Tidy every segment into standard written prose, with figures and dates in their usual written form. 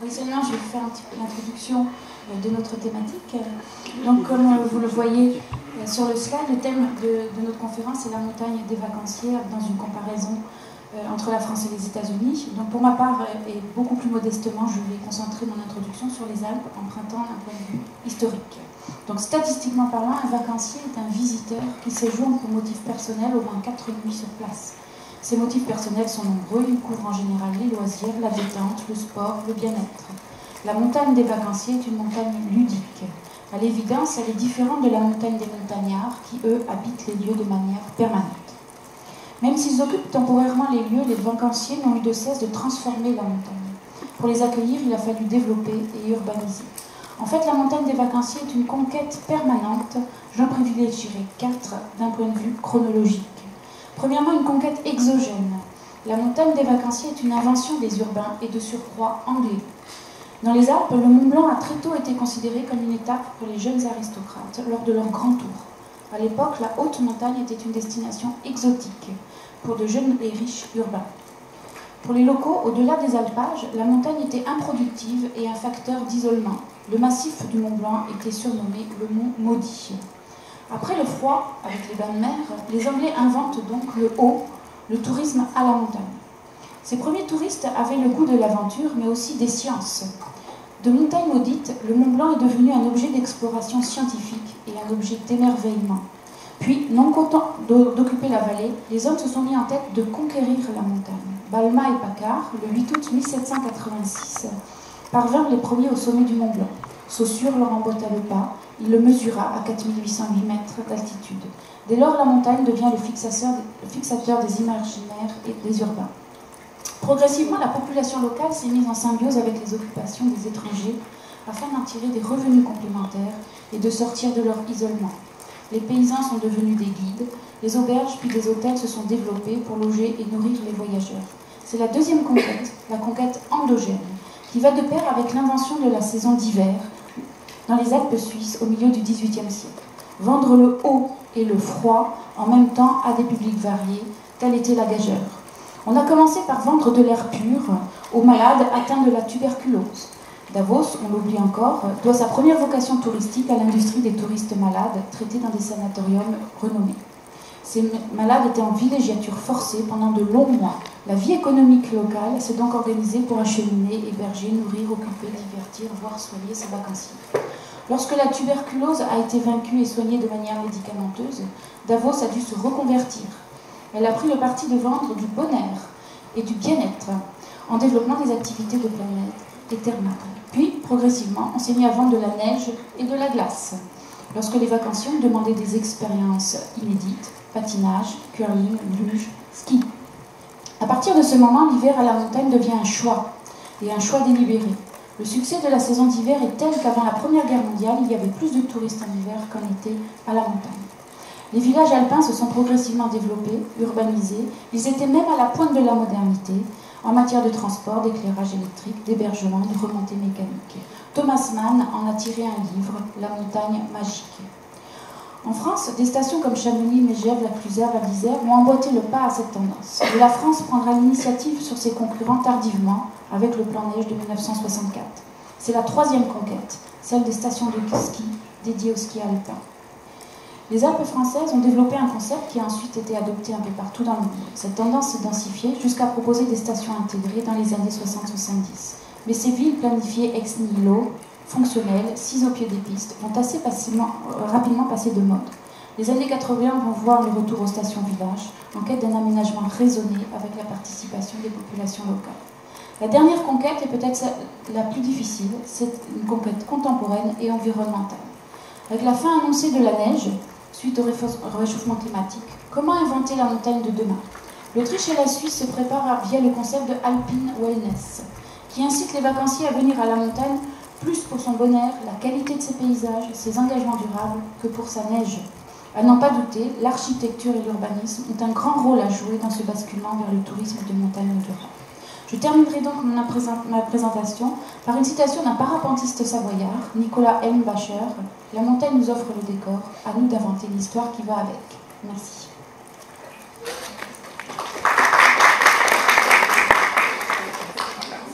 Oui, seulement je vais vous faire un petit peu l'introduction de notre thématique. Donc, comme vous le voyez sur le slide, le thème de notre conférence est la montagne des vacanciers dans une comparaison entre la France et les États-Unis. Donc, pour ma part, et beaucoup plus modestement, je vais concentrer mon introduction sur les Alpes, empruntant un point de vue historique. Donc, statistiquement parlant, un vacancier est un visiteur qui séjourne pour motif personnel au moins 4 nuits sur place. Ces motifs personnels sont nombreux, ils couvrent en général les loisirs, la détente, le sport, le bien-être. La montagne des vacanciers est une montagne ludique. À l'évidence, elle est différente de la montagne des montagnards qui, eux, habitent les lieux de manière permanente. Même s'ils occupent temporairement les lieux, les vacanciers n'ont eu de cesse de transformer la montagne. Pour les accueillir, il a fallu développer et urbaniser. En fait, la montagne des vacanciers est une conquête permanente. J'en privilégierai 4 d'un point de vue chronologique. Premièrement, une conquête exogène. La montagne des vacanciers est une invention des urbains et de surcroît anglais. Dans les Alpes, le Mont Blanc a très tôt été considéré comme une étape pour les jeunes aristocrates lors de leur grand tour. À l'époque, la haute montagne était une destination exotique pour de jeunes et riches urbains. Pour les locaux, au-delà des alpages, la montagne était improductive et un facteur d'isolement. Le massif du Mont Blanc était surnommé le Mont Maudit. Après le froid, avec les bains de mer, les Anglais inventent donc le haut, le tourisme à la montagne. Ces premiers touristes avaient le goût de l'aventure, mais aussi des sciences. De montagne maudite, le Mont Blanc est devenu un objet d'exploration scientifique et un objet d'émerveillement. Puis, non content d'occuper la vallée, les hommes se sont mis en tête de conquérir la montagne. Balma et Paccard, le 8 août 1786, parvinrent les premiers au sommet du Mont Blanc. Saussure leur emboîta le pas, il le mesura à 4808 mètres d'altitude. Dès lors, la montagne devient le fixateur des imaginaires et des urbains. Progressivement, la population locale s'est mise en symbiose avec les occupations des étrangers afin d'en tirer des revenus complémentaires et de sortir de leur isolement. Les paysans sont devenus des guides, les auberges puis des hôtels se sont développés pour loger et nourrir les voyageurs. C'est la deuxième conquête, la conquête endogène, qui va de pair avec l'invention de la saison d'hiver dans les Alpes suisses au milieu du XVIIIe siècle. Vendre le haut et le froid en même temps à des publics variés, tel était la gageure. On a commencé par vendre de l'air pur aux malades atteints de la tuberculose. Davos, on l'oublie encore, doit sa première vocation touristique à l'industrie des touristes malades traités dans des sanatoriums renommés. Ces malades étaient en villégiature forcée pendant de longs mois. La vie économique locale s'est donc organisée pour acheminer, héberger, nourrir, occuper, divertir, voire soigner ses vacanciers. Lorsque la tuberculose a été vaincue et soignée de manière médicamenteuse, Davos a dû se reconvertir. Elle a pris le parti de vendre du bon air et du bien-être en développant des activités de plein air et thermales. Puis, progressivement, on s'est mis à vendre de la neige et de la glace. Lorsque les vacanciers ont demandé des expériences inédites, patinage, curling, luge, ski. À partir de ce moment, l'hiver à la montagne devient un choix, et un choix délibéré. Le succès de la saison d'hiver est tel qu'avant la Première Guerre mondiale, il y avait plus de touristes en hiver qu'en été à la montagne. Les villages alpins se sont progressivement développés, urbanisés, ils étaient même à la pointe de la modernité, en matière de transport, d'éclairage électrique, d'hébergement, de remontée mécanique. Thomas Mann en a tiré un livre, La montagne magique. En France, des stations comme Chamonix, Megève, la Cluzère, la Lizère ont emboîté le pas à cette tendance. Et la France prendra l'initiative sur ses concurrents tardivement, avec le plan neige de 1964. C'est la troisième conquête, celle des stations de ski dédiées au ski alpin. Les Alpes françaises ont développé un concept qui a ensuite été adopté un peu partout dans le monde. Cette tendance s'est densifiée jusqu'à proposer des stations intégrées dans les années 60-70. Mais ces villes planifiées ex nihilo, fonctionnelles, 6 au pied des pistes, vont assez rapidement passer de mode. Les années 80 vont voir le retour aux stations-villages, en quête d'un aménagement raisonné avec la participation des populations locales. La dernière conquête est peut-être la plus difficile, c'est une conquête contemporaine et environnementale. Avec la fin annoncée de la neige, suite au réchauffement climatique, comment inventer la montagne de demain? L'Autriche et la Suisse se préparent via le concept de Alpine Wellness, qui incite les vacanciers à venir à la montagne plus pour son bon air, la qualité de ses paysages, ses engagements durables, que pour sa neige. À n'en pas douter, l'architecture et l'urbanisme ont un grand rôle à jouer dans ce basculement vers le tourisme de montagne durable. Je terminerai donc ma présentation par une citation d'un parapentiste savoyard, Nicolas Elmbacher. La montagne nous offre le décor, à nous d'inventer l'histoire qui va avec. Merci.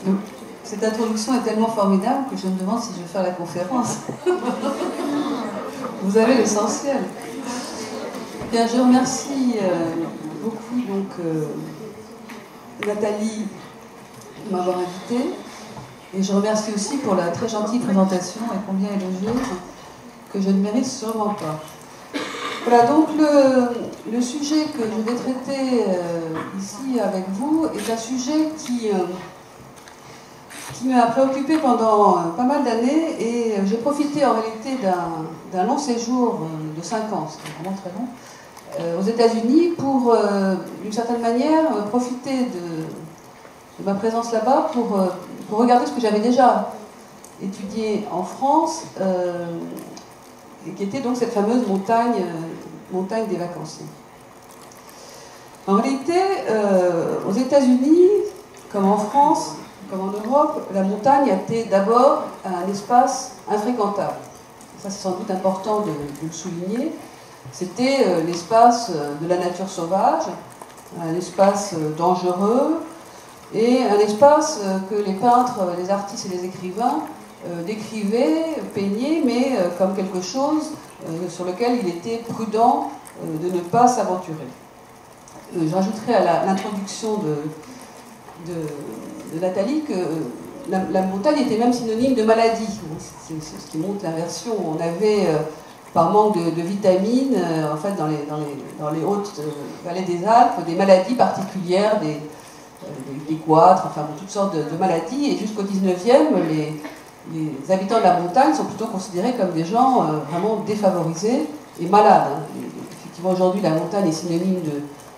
Vous Cette introduction est tellement formidable que je me demande si je vais faire la conférence. Vous avez l'essentiel. Bien, je remercie beaucoup donc, Nathalie de m'avoir invitée. Et je remercie aussi pour la très gentille présentation et combien élogieuse que je ne mérite sûrement pas. Voilà, donc le sujet que je vais traiter ici avec vous est un sujet qui m'a préoccupé pendant pas mal d'années et j'ai profité en réalité d'un long séjour de 5 ans, c'était vraiment très long, aux États-Unis pour, d'une certaine manière, profiter de ma présence là-bas pour regarder ce que j'avais déjà étudié en France, et qui était donc cette fameuse montagne des vacanciers. En réalité, aux États-Unis, comme en France, comme en Europe, la montagne a été d'abord un espace infréquentable. Ça, c'est sans doute important de le souligner. C'était l'espace de la nature sauvage, un espace dangereux, et un espace que les peintres, les artistes et les écrivains décrivaient, peignaient, mais comme quelque chose sur lequel il était prudent de ne pas s'aventurer. Je rajouterai à l'introduction de Nathalie que la montagne était même synonyme de maladie. C'est ce qui montre l'inversion. On avait, par manque de vitamines, en fait, dans les hautes vallées des Alpes, des maladies particulières, des goitres, enfin toutes sortes de maladies. Et jusqu'au 19e, les habitants de la montagne sont plutôt considérés comme des gens vraiment défavorisés et malades. Effectivement, aujourd'hui, la montagne est synonyme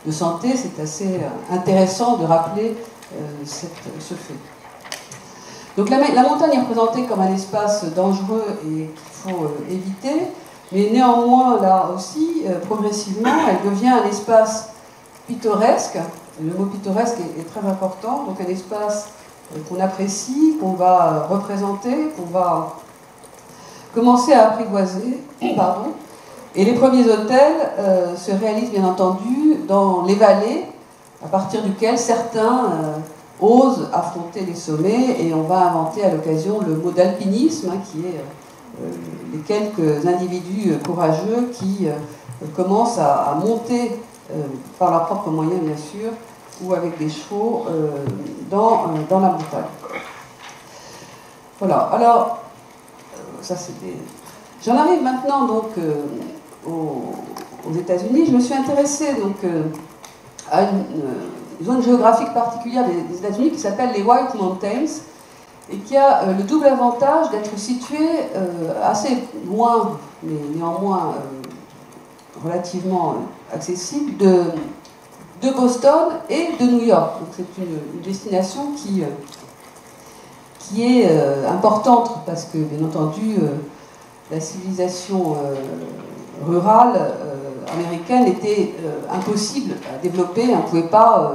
de santé. C'est assez intéressant de rappeler ce fait. Donc la montagne est représentée comme un espace dangereux et qu'il faut éviter, mais néanmoins, là aussi, progressivement, elle devient un espace pittoresque. Le mot pittoresque est très important, donc un espace qu'on apprécie, qu'on va représenter, qu'on va commencer à apprivoiser. Pardon. Et les premiers hôtels se réalisent bien entendu dans les vallées, à partir duquel certains osent affronter les sommets, et on va inventer à l'occasion le mot d'alpinisme, qui est les quelques individus courageux qui commencent à monter par leurs propres moyens bien sûr, ou avec des chevaux dans la montagne. Voilà, alors, ça c'était... J'en arrive maintenant donc aux États-Unis. Je me suis intéressée donc à une zone géographique particulière des États-Unis qui s'appelle les White Mountains et qui a le double avantage d'être située assez loin, mais néanmoins relativement accessible, de Boston et de New York. Donc c'est une destination qui est importante parce que, bien entendu, la civilisation rurale américaine était impossible à développer. On ne pouvait pas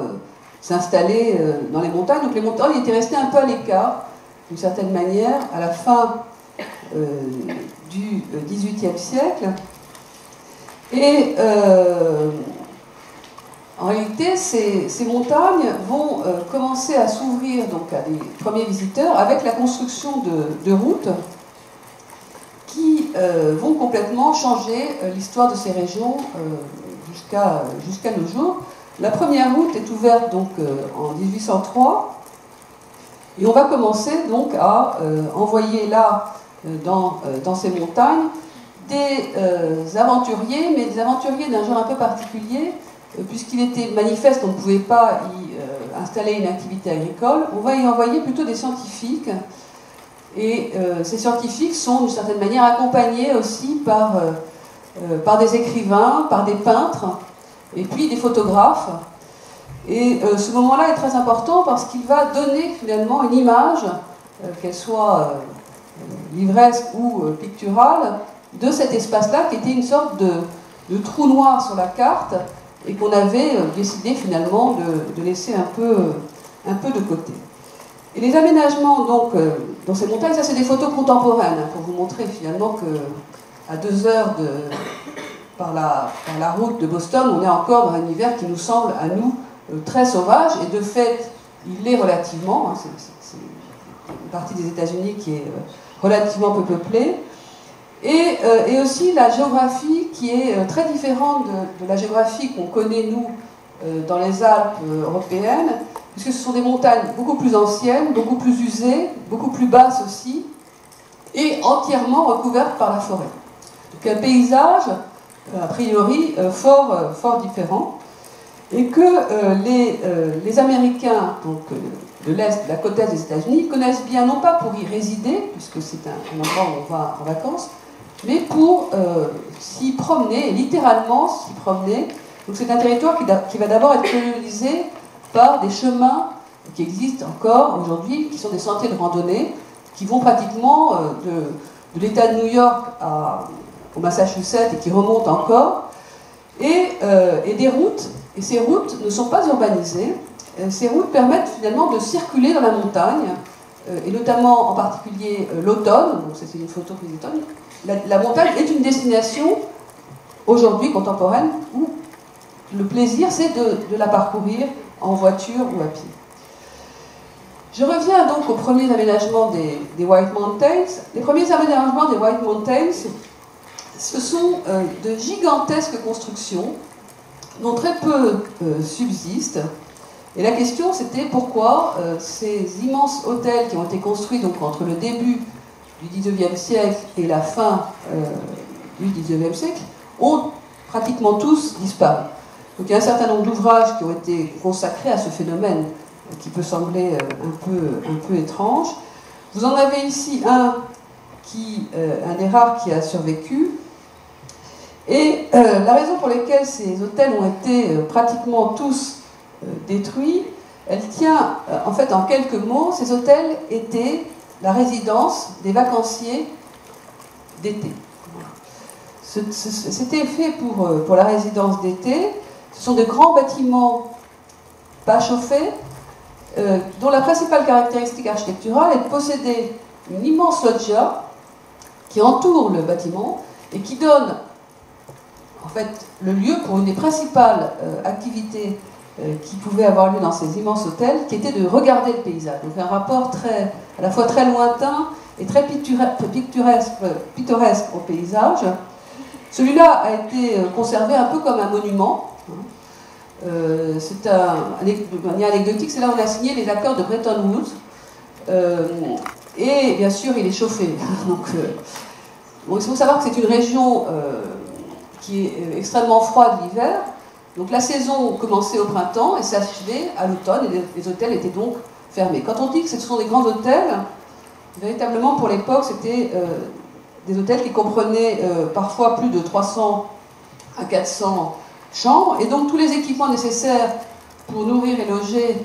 s'installer dans les montagnes. Donc les montagnes étaient restées un peu à l'écart, d'une certaine manière, à la fin du XVIIIe siècle. Et en réalité, ces montagnes vont commencer à s'ouvrir donc à des premiers visiteurs avec la construction de routes qui vont complètement changer l'histoire de ces régions jusqu'à nos jours. La première route est ouverte donc en 1803 et on va commencer donc à envoyer là dans ces montagnes des aventuriers, mais des aventuriers d'un genre un peu particulier, puisqu'il était manifeste qu'on ne pouvait pas y installer une activité agricole. On va y envoyer plutôt des scientifiques. Et ces scientifiques sont d'une certaine manière accompagnés aussi par des écrivains, par des peintres, et puis des photographes. Et ce moment-là est très important parce qu'il va donner finalement une image, qu'elle soit livresque ou picturale, de cet espace-là qui était une sorte de trou noir sur la carte et qu'on avait décidé finalement de laisser un peu de côté. Et les aménagements donc dans ces montagnes, ça c'est des photos contemporaines hein, pour vous montrer finalement qu'à 2 heures par la route de Boston, on est encore dans un univers qui nous semble à nous très sauvage, et de fait il l'est relativement, hein, c'est une partie des États-Unis qui est relativement peu peuplée, et aussi la géographie qui est très différente de la géographie qu'on connaît, nous, dans les Alpes européennes, puisque ce sont des montagnes beaucoup plus anciennes, beaucoup plus usées, beaucoup plus basses aussi, et entièrement recouvertes par la forêt. Donc un paysage, a priori, fort différent, et que les Américains, donc de l'Est, de la côte Est des États-Unis, connaissent bien, non pas pour y résider, puisque c'est un endroit où on va en vacances, mais pour s'y promener, littéralement s'y promener. Donc c'est un territoire qui va d'abord être colonisé par des chemins qui existent encore aujourd'hui, qui sont des sentiers de randonnée, qui vont pratiquement de l'État de New York au Massachusetts et qui remontent encore, et des routes. Et ces routes ne sont pas urbanisées. Ces routes permettent finalement de circuler dans la montagne, et notamment en particulier l'automne. Donc c'est une photo prise d'automne. La montagne est une destination aujourd'hui contemporaine où le plaisir c'est de la parcourir en voiture ou à pied. Je reviens donc aux premiers aménagements des White Mountains. Les premiers aménagements des White Mountains, ce sont de gigantesques constructions dont très peu subsistent. Et la question c'était pourquoi ces immenses hôtels qui ont été construits donc, entre le début du XIXe siècle et la fin du XIXe siècle ont pratiquement tous disparu. Donc il y a un certain nombre d'ouvrages qui ont été consacrés à ce phénomène qui peut sembler un peu étrange. Vous en avez ici un des rares qui a survécu. Et la raison pour laquelle ces hôtels ont été pratiquement tous détruits, elle tient en fait en quelques mots. Ces hôtels étaient la résidence des vacanciers d'été. C'était fait pour la résidence d'été. Ce sont de grands bâtiments pas chauffés, dont la principale caractéristique architecturale est de posséder une immense loggia qui entoure le bâtiment et qui donne en fait le lieu pour une des principales activités qui pouvaient avoir lieu dans ces immenses hôtels, qui était de regarder le paysage. Donc un rapport à la fois très lointain et très pittoresque au paysage. Celui-là a été conservé un peu comme un monument. C'est de manière anecdotique, c'est là où on a signé les accords de Bretton Woods. Et bien sûr, il est chauffé. Donc, il faut savoir que c'est une région qui est extrêmement froide l'hiver. Donc la saison commençait au printemps et s'achevait à l'automne, et les hôtels étaient donc fermés. Quand on dit que ce sont des grands hôtels, véritablement pour l'époque, c'était des hôtels qui comprenaient parfois plus de 300 à 400 chambres, et donc tous les équipements nécessaires pour nourrir et loger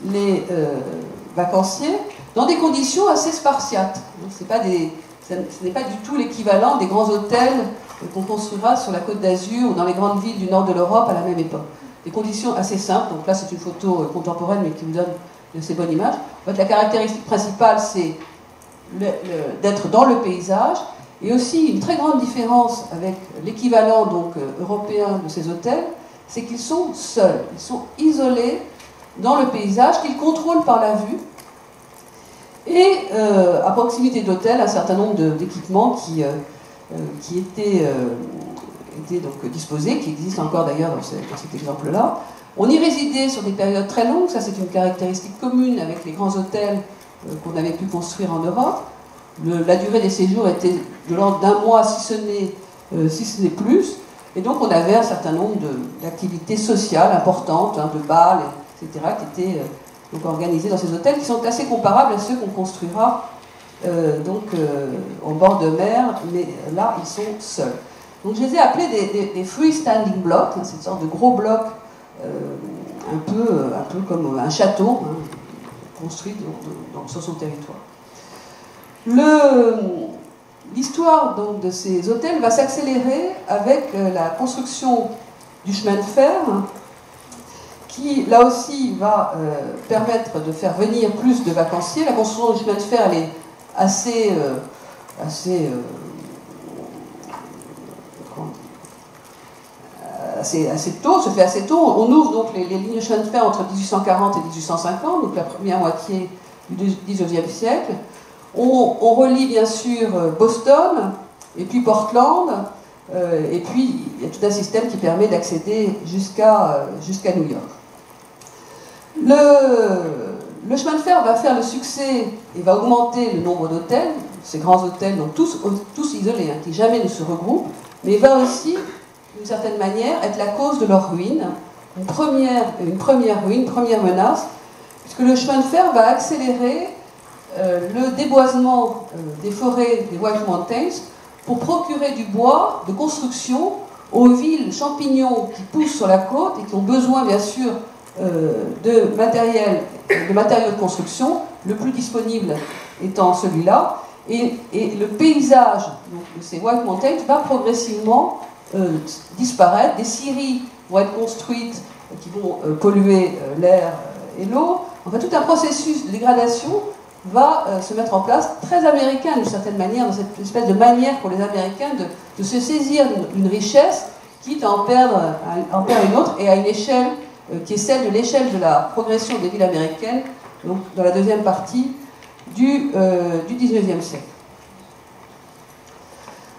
les vacanciers dans des conditions assez spartiates. Ce n'est pas du tout l'équivalent des grands hôtels qu'on construira sur la Côte d'Azur ou dans les grandes villes du nord de l'Europe à la même époque. Des conditions assez simples. Donc là, c'est une photo contemporaine, mais qui vous donne de ces bonnes images. En fait, la caractéristique principale, c'est d'être dans le paysage, et aussi une très grande différence avec l'équivalent donc européen de ces hôtels, c'est qu'ils sont seuls, ils sont isolés dans le paysage, qu'ils contrôlent par la vue, et à proximité d'hôtels, un certain nombre d'équipements qui étaient donc disposés, qui existent encore d'ailleurs dans cet exemple-là. On y résidait sur des périodes très longues, ça c'est une caractéristique commune avec les grands hôtels qu'on avait pu construire en Europe. La durée des séjours était de l'ordre d'un mois, si ce n'est plus. Et donc on avait un certain nombre d'activités sociales importantes, de bals, etc., qui étaient donc organisées dans ces hôtels, qui sont assez comparables à ceux qu'on construira au bord de mer, mais là ils sont seuls. Donc je les ai appelés des freestanding blocks, c'est une sorte de gros blocs, un peu comme un château, construit sur son territoire. L'histoire donc de ces hôtels va s'accélérer avec la construction du chemin de fer, qui là aussi va permettre de faire venir plus de vacanciers. La construction du chemin de fer, elle est assez tôt, se fait assez tôt. On ouvre donc les lignes de chemin de fer entre 1840 et 1850, donc la première moitié du XIXe siècle. On relie bien sûr Boston, et puis Portland, et puis il y a tout un système qui permet d'accéder jusqu'à New York. Le chemin de fer va faire le succès et va augmenter le nombre d'hôtels, ces grands hôtels, donc tous isolés, qui jamais ne se regroupent, mais va aussi, d'une certaine manière, être la cause de leur ruine, une première ruine, une première menace, puisque le chemin de fer va accélérer le déboisement des forêts des White Mountains pour procurer du bois de construction aux villes champignons qui poussent sur la côte et qui ont besoin, bien sûr, de matériaux de construction, le plus disponible étant celui-là. Et le paysage donc, de ces White Mountains va progressivement disparaître. Des scieries vont être construites qui vont polluer l'air et l'eau. Enfin, tout un processus de dégradation va se mettre en place, très américain d'une certaine manière, dans cette espèce de manière pour les Américains de se saisir d'une richesse, quitte à en perdre une autre, et à une échelle qui est celle de l'échelle de la progression des villes américaines, donc dans la deuxième partie du XIXe siècle.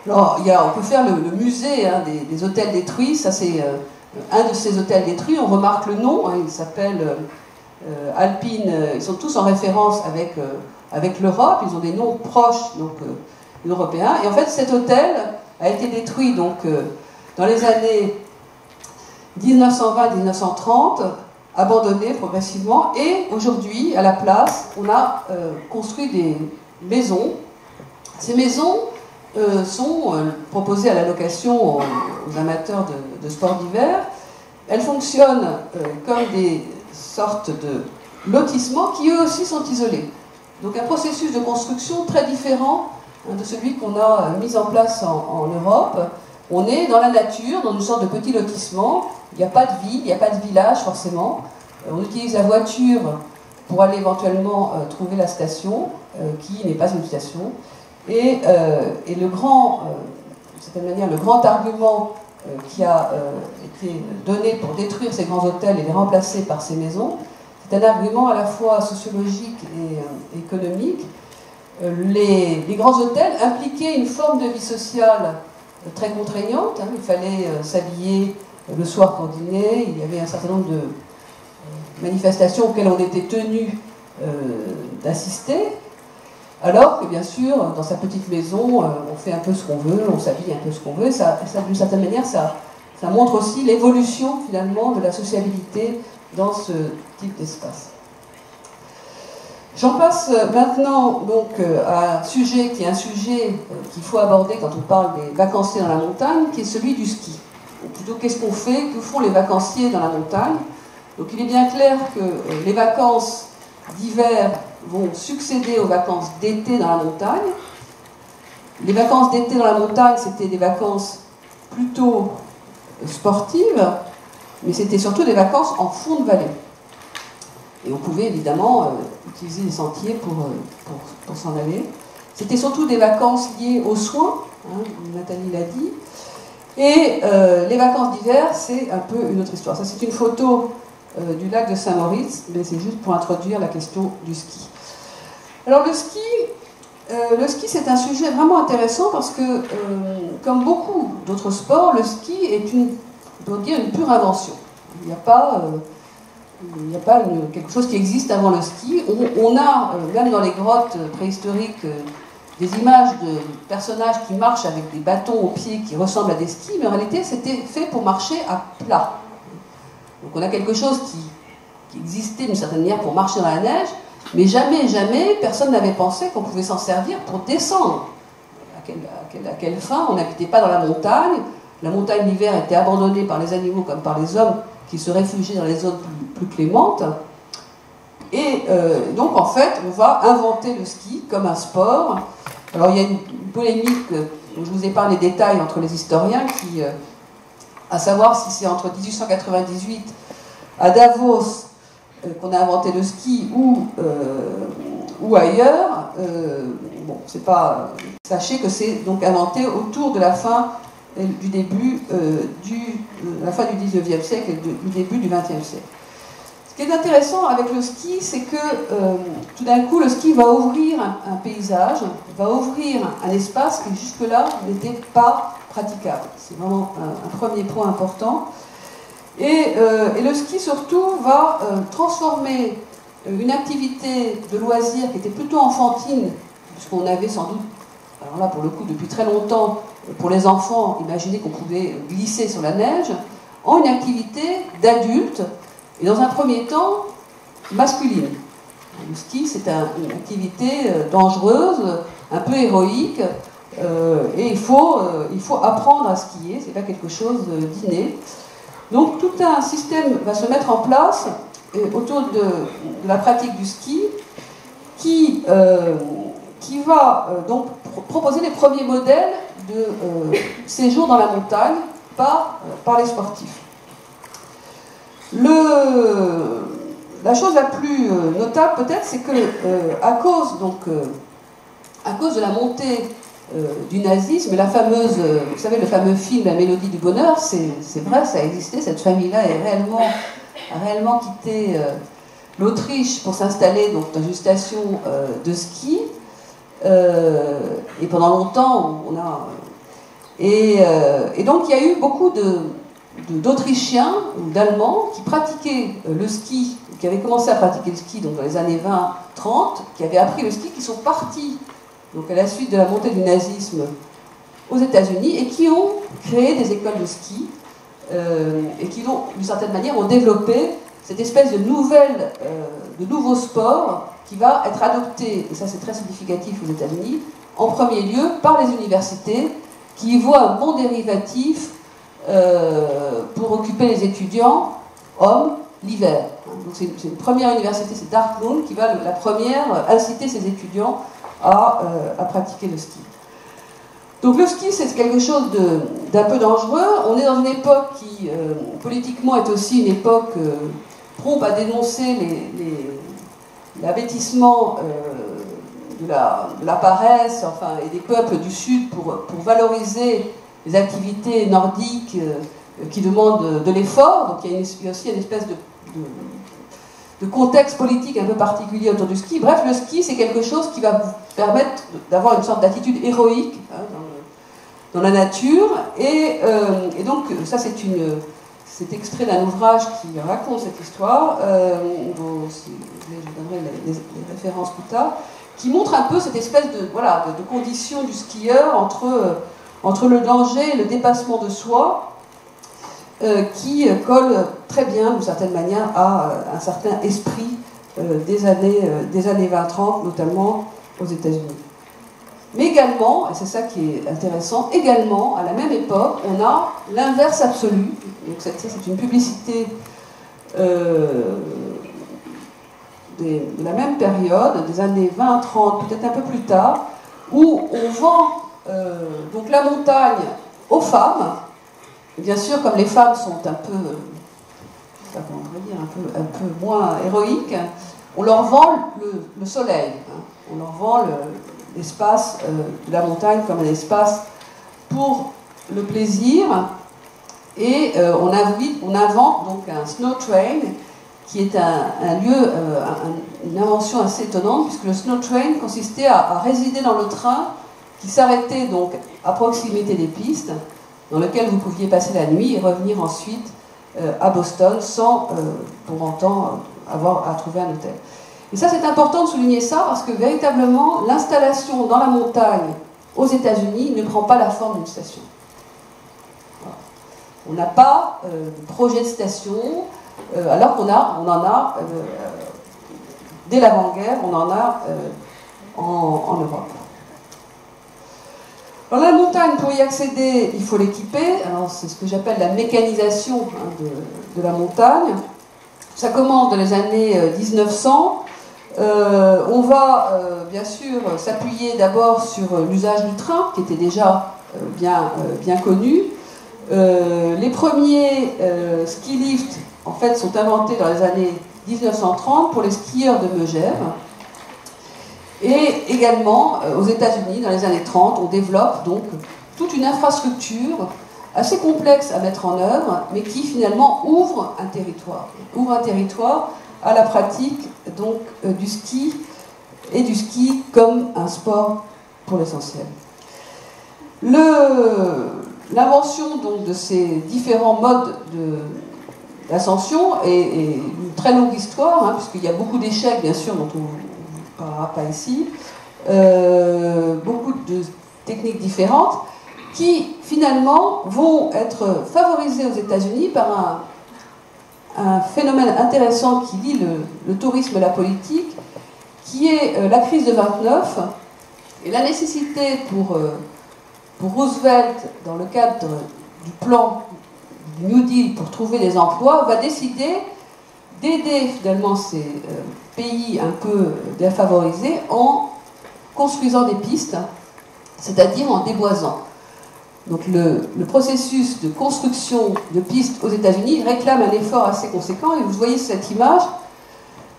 Alors, on peut faire le musée des hôtels détruits, ça c'est un de ces hôtels détruits, on remarque le nom, il s'appelle Alpine, ils sont tous en référence avec l'Europe, ils ont des noms proches donc européens, et en fait cet hôtel a été détruit donc dans les années 1920-1930, abandonné progressivement, et aujourd'hui, à la place, on a construit des maisons. Ces maisons sont proposées à la location aux amateurs de sports d'hiver. Elles fonctionnent comme des sortes de lotissements qui eux aussi sont isolés. Donc un processus de construction très différent de celui qu'on a mis en place en Europe. On est dans la nature, dans une sorte de petit lotissement. Il n'y a pas de ville, il n'y a pas de village forcément. On utilise la voiture pour aller éventuellement trouver la station, qui n'est pas une station. Et d'une certaine manière, le grand argument qui a été donné pour détruire ces grands hôtels et les remplacer par ces maisons, c'est un argument à la fois sociologique et économique. Les grands hôtels impliquaient une forme de vie sociale très contraignante. Il fallait s'habiller le soir pour dîner. Il y avait un certain nombre de manifestations auxquelles on était tenu d'assister. Alors que, bien sûr, dans sa petite maison, on fait un peu ce qu'on veut, on s'habille un peu ce qu'on veut. D'une certaine manière, ça montre aussi l'évolution, finalement, de la sociabilité dans ce type d'espace. J'en passe maintenant donc, à un sujet qui est un sujet qu'il faut aborder quand on parle des vacanciers dans la montagne, qui est celui du ski. Ou plutôt, qu'est-ce qu'on fait? Que font les vacanciers dans la montagne? Donc il est bien clair que les vacances d'hiver vont succéder aux vacances d'été dans la montagne. Les vacances d'été dans la montagne, c'était des vacances plutôt sportives, mais c'était surtout des vacances en fond de vallée. Et on pouvait évidemment utiliser les sentiers pour s'en aller. C'était surtout des vacances liées aux soins, Nathalie l'a dit. Et les vacances d'hiver, c'est un peu une autre histoire. Ça, c'est une photo du lac de Saint-Moritz, mais c'est juste pour introduire la question du ski. Alors le ski c'est un sujet vraiment intéressant parce que, comme beaucoup d'autres sports, le ski est une pure invention. Il n'y a pas quelque chose qui existe avant le ski. On a, même dans les grottes préhistoriques, des images de personnages qui marchent avec des bâtons aux pieds qui ressemblent à des skis, mais en réalité c'était fait pour marcher à plat. Donc on a quelque chose qui existait d'une certaine manière pour marcher dans la neige, mais jamais, personne n'avait pensé qu'on pouvait s'en servir pour descendre. À quelle fin? On n'habitait pas dans la montagne l'hiver était abandonnée par les animaux comme par les hommes qui se réfugiaient dans les zones plus clémentes. Et donc en fait, on va inventer le ski comme un sport. Alors il y a une polémique, je vous épargne les détails entre les historiens, à savoir si c'est entre 1898 à Davos qu'on a inventé le ski ou ailleurs. Bon, c'est pas. Sachez que c'est donc inventé autour de la fin du début la fin du 19e siècle et du début du 20e siècle. Ce qui est intéressant avec le ski, c'est que tout d'un coup, le ski va ouvrir un paysage, va ouvrir un espace qui jusque-là n'était pas praticable. C'est vraiment un premier point important. Et le ski, surtout, va transformer une activité de loisir qui était plutôt enfantine, puisqu'on avait sans doute, alors là, pour le coup, depuis très longtemps, pour les enfants, imaginer qu'on pouvait glisser sur la neige, en une activité d'adulte, et dans un premier temps, masculine. Le ski, c'est une activité dangereuse, un peu héroïque, et il faut apprendre à skier, c'est pas quelque chose d'inné. Donc tout un système va se mettre en place autour de la pratique du ski qui va donc proposer les premiers modèles de séjour dans la montagne par les sportifs. La chose la plus notable peut-être, c'est que à cause de la montée du nazisme, la fameuse, vous savez, le fameux film La Mélodie du Bonheur, c'est vrai, ça a existé, cette famille-là a réellement quitté l'Autriche pour s'installer donc dans une station de ski, et pendant longtemps, et donc il y a eu beaucoup d'Autrichiens ou d'Allemands qui pratiquaient le ski, qui avaient commencé à pratiquer le ski donc dans les années 20-30, qui avaient appris le ski, qui sont partis donc à la suite de la montée du nazisme aux États-Unis et qui ont créé des écoles de ski et qui, d'une certaine manière, ont développé cette espèce de nouveau sport qui va être adopté, et ça c'est très significatif aux États-Unis, en premier lieu par les universités qui y voient un bon dérivatif pour occuper les étudiants, hommes, l'hiver. Donc c'est une première université, c'est Dartmouth, qui va la première inciter ses étudiants à pratiquer le ski. Donc le ski, c'est quelque chose d'un peu dangereux. On est dans une époque qui, politiquement, est aussi une époque prompte à dénoncer l'abêtissement de la paresse, enfin, et des peuples du Sud pour valoriser les activités nordiques qui demandent de l'effort. Donc il y a aussi une espèce de contexte politique un peu particulier autour du ski. Bref, le ski, c'est quelque chose qui va vous permettre d'avoir une sorte d'attitude héroïque dans la nature. Et donc, ça, c'est extrait d'un ouvrage qui raconte cette histoire, je donnerai les références plus tard, qui montre un peu cette espèce de condition du skieur entre le danger et le dépassement de soi, qui colle très bien, d'une certaine manière, à un certain esprit des années 20-30, notamment aux États-Unis. Mais également, et c'est ça qui est intéressant, également, à la même époque, on a l'inverse absolu. Donc c'est une publicité de la même période, des années 20-30, peut-être un peu plus tard, où on vend donc la montagne aux femmes. Bien sûr, comme les femmes sont un peu moins héroïques, on leur vend le soleil, on leur vend l'espace de la montagne comme un espace pour le plaisir, et on invente donc un snow train, qui est un lieu, une invention assez étonnante, puisque le snow train consistait à résider dans le train qui s'arrêtait donc à proximité des pistes, dans lequel vous pouviez passer la nuit et revenir ensuite à Boston sans pour autant avoir à trouver un hôtel. Et ça, c'est important de souligner ça parce que véritablement, l'installation dans la montagne aux États-Unis ne prend pas la forme d'une station. Voilà. On n'a pas de projet de station, alors on en a, dès l'avant-guerre, on en a en Europe. Dans la montagne, pour y accéder, il faut l'équiper. Alors, c'est ce que j'appelle la mécanisation de la montagne. Ça commence dans les années 1900. On va, bien sûr, s'appuyer d'abord sur l'usage du train, qui était déjà bien connu. Les premiers ski lifts, en fait, sont inventés dans les années 1930 pour les skieurs de Megève. Et également, aux États-Unis, dans les années 30, on développe donc toute une infrastructure assez complexe à mettre en œuvre, mais qui finalement ouvre un territoire à la pratique donc, du ski, et du ski comme un sport pour l'essentiel. L'invention donc de ces différents modes d'ascension est une très longue histoire, hein, puisqu'il y a beaucoup d'échecs, bien sûr, dont on ne parlera pas ici, beaucoup de techniques différentes, qui finalement vont être favorisées aux États-Unis par un phénomène intéressant qui lie le tourisme et la politique, qui est la crise de 29 et la nécessité pour Roosevelt, dans le cadre du plan du New Deal pour trouver des emplois, va décider d'aider finalement ces pays un peu défavorisés en construisant des pistes, c'est-à-dire en déboisant. Donc le processus de construction de pistes aux États-Unis réclame un effort assez conséquent, et vous voyez cette image,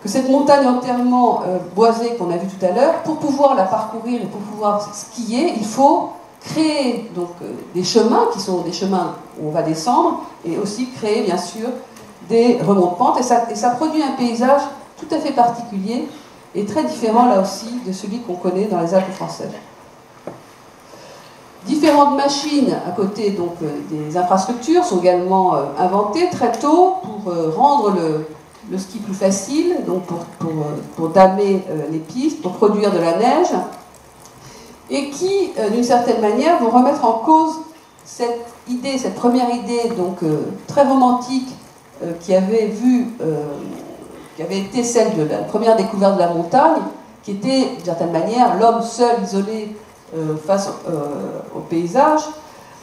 que cette montagne entièrement boisée qu'on a vue tout à l'heure, pour pouvoir la parcourir et pour pouvoir skier, il faut créer donc, des chemins qui sont des chemins où on va descendre, et aussi créer bien sûr des remontes-pentes, et ça produit un paysage tout à fait particulier et très différent là aussi de celui qu'on connaît dans les Alpes françaises. Différentes machines à côté donc, des infrastructures sont également inventées très tôt pour rendre le ski plus facile, donc pour damer les pistes, pour produire de la neige, et qui, d'une certaine manière, vont remettre en cause cette idée, cette première idée donc, très romantique qui avait été celle de la première découverte de la montagne, qui était, d'une certaine manière, l'homme seul, isolé, face au paysage,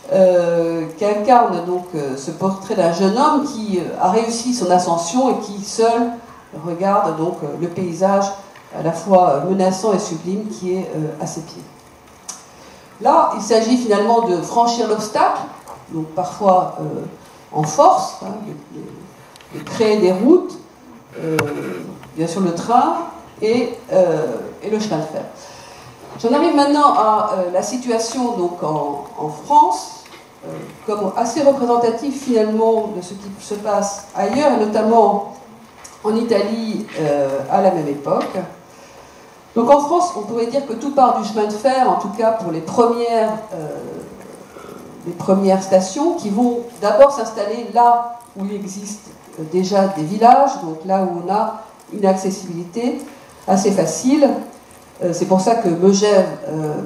qui incarne donc ce portrait d'un jeune homme qui a réussi son ascension et qui seul regarde donc le paysage à la fois menaçant et sublime qui est à ses pieds. Là, il s'agit finalement de franchir l'obstacle, donc parfois en force, hein, de créer des routes, bien sûr le train et le chemin de fer. J'en arrive maintenant à la situation donc, en France, comme assez représentative finalement de ce qui se passe ailleurs, et notamment en Italie à la même époque. Donc en France, on pourrait dire que tout part du chemin de fer, en tout cas pour les premières stations, qui vont d'abord s'installer là où il existe déjà des villages, donc là où on a une accessibilité assez facile. C'est pour ça que Megève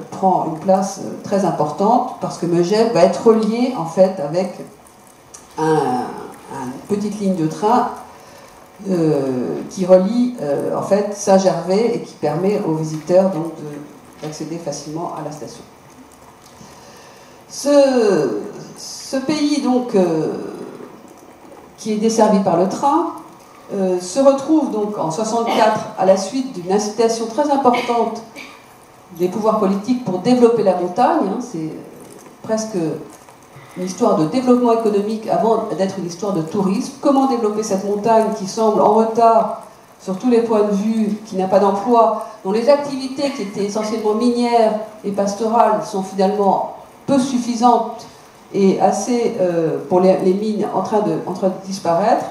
prend une place très importante, parce que Megève va être relié en fait avec une petite ligne de train qui relie en fait Saint-Gervais et qui permet aux visiteurs donc d'accéder facilement à la station. Ce pays donc qui est desservi par le train se retrouve donc en 64 à la suite d'une incitation très importante des pouvoirs politiques pour développer la montagne. Hein, c'est presque une histoire de développement économique avant d'être une histoire de tourisme. Comment développer cette montagne qui semble en retard sur tous les points de vue, qui n'a pas d'emploi, dont les activités qui étaient essentiellement minières et pastorales sont finalement peu suffisantes et assez pour les mines en train de disparaître.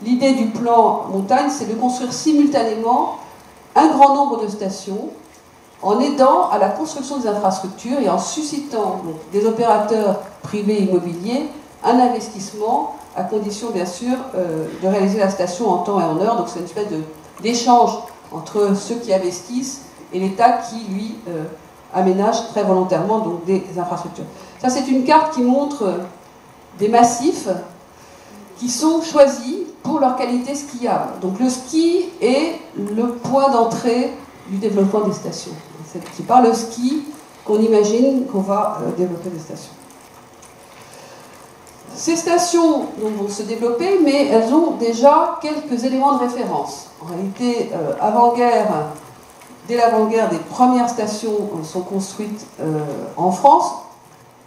L'idée du plan montagne, c'est de construire simultanément un grand nombre de stations en aidant à la construction des infrastructures et en suscitant donc, des opérateurs privés immobiliers un investissement à condition bien sûr de réaliser la station en temps et en heure. Donc c'est une espèce d'échange entre ceux qui investissent et l'État qui lui aménage très volontairement donc, des infrastructures. Ça c'est une carte qui montre des massifs qui sont choisis pour leur qualité skiable. Donc le ski est le point d'entrée du développement des stations. C'est par le ski qu'on imagine qu'on va développer des stations. Ces stations donc, vont se développer, mais elles ont déjà quelques éléments de référence. En réalité, dès l'avant-guerre, des premières stations sont construites en France,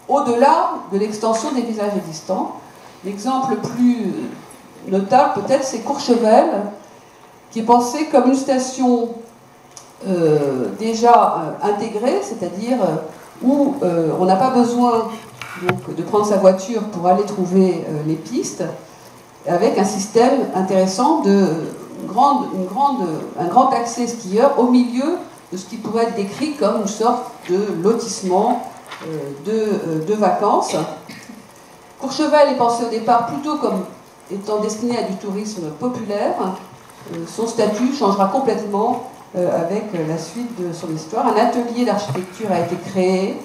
au-delà de l'extension des villages existants. L'exemple le plus notable, peut-être, c'est Courchevel, qui est pensé comme une station déjà intégrée, c'est-à-dire où on n'a pas besoin donc, de prendre sa voiture pour aller trouver les pistes, avec un système intéressant de un grand accès skieur au milieu de ce qui pourrait être décrit comme une sorte de lotissement de vacances. Courchevel est pensé au départ plutôt comme étant destiné à du tourisme populaire. Son statut changera complètement avec la suite de son histoire. Un atelier d'architecture a été créé,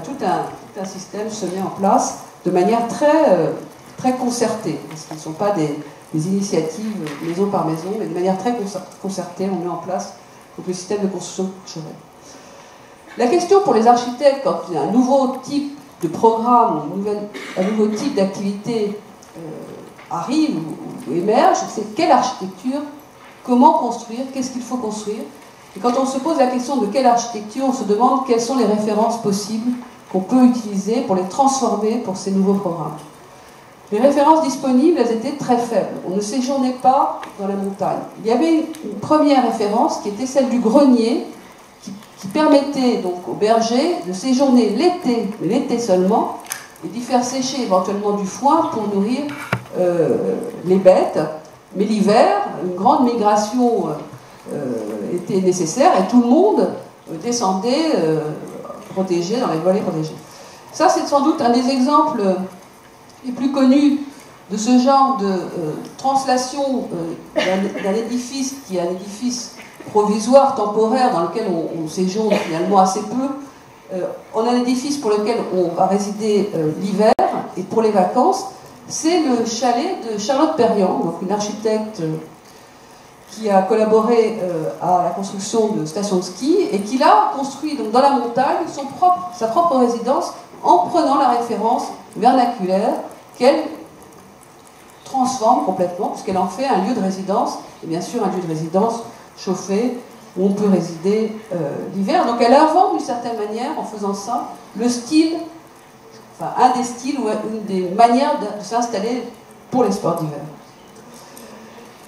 tout un système se met en place de manière très concertée, parce qu'ils ne sont pas des initiatives maison par maison, mais de manière très concertée, on met en place donc, le système de construction de Courchevel. La question pour les architectes, quand il y a un nouveau type de programme, un nouveau type d'activité arrive ou émerge, c'est quelle architecture, comment construire, qu'est-ce qu'il faut construire. Et quand on se pose la question de quelle architecture, on se demande quelles sont les références possibles qu'on peut utiliser pour les transformer pour ces nouveaux programmes. Les références disponibles, elles étaient très faibles. On ne séjournait pas dans la montagne. Il y avait une première référence qui était celle du grenier, qui permettait donc aux bergers de séjourner l'été, mais l'été seulement, et d'y faire sécher éventuellement du foin pour nourrir les bêtes. Mais l'hiver, une grande migration était nécessaire et tout le monde descendait protégé dans les vallées protégées. Ça, c'est sans doute un des exemples les plus connus de ce genre de translation d'un édifice qui est un édifice provisoire, temporaire, dans lequel on séjourne finalement assez peu. On a un édifice pour lequel on va résider l'hiver, et pour les vacances, c'est le chalet de Charlotte Perriand, donc une architecte qui a collaboré à la construction de stations de ski, et qui l'a construit donc, dans la montagne sa propre résidence, en prenant la référence vernaculaire qu'elle transforme complètement, puisqu'elle en fait un lieu de résidence, et bien sûr un lieu de résidence chauffé, où on peut résider l'hiver. Donc elle invente d'une certaine manière, en faisant ça, le style, enfin un des styles ou une des manières de s'installer pour les sports d'hiver.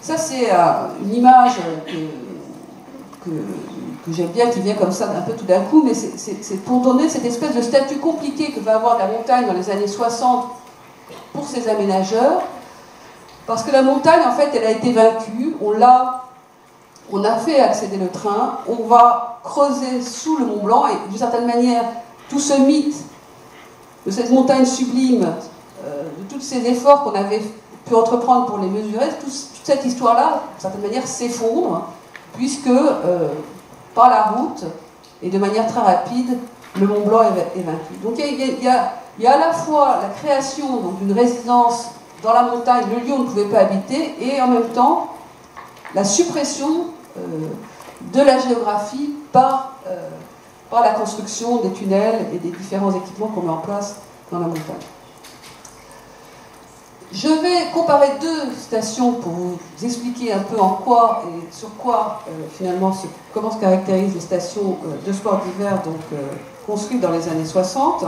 Ça c'est une image que j'aime bien, qui vient comme ça un peu tout d'un coup, mais c'est pour donner cette espèce de statut compliqué que va avoir la montagne dans les années 60 pour ses aménageurs, parce que la montagne, en fait, elle a été vaincue, on a fait accéder le train, on va creuser sous le Mont Blanc, et d'une certaine manière, tout ce mythe de cette montagne sublime, de tous ces efforts qu'on avait pu entreprendre pour les mesurer, toute cette histoire-là, d'une certaine manière, s'effondre, puisque par la route, et de manière très rapide, le Mont Blanc est vaincu. Donc il y a à la fois la création d'une résidence dans la montagne, le lieu où on ne pouvait pas habiter, et en même temps, la suppression de la géographie par la construction des tunnels et des différents équipements qu'on met en place dans la montagne. Je vais comparer deux stations pour vous expliquer un peu en quoi et sur quoi finalement comment se caractérisent les stations de sport d'hiver construites dans les années 60.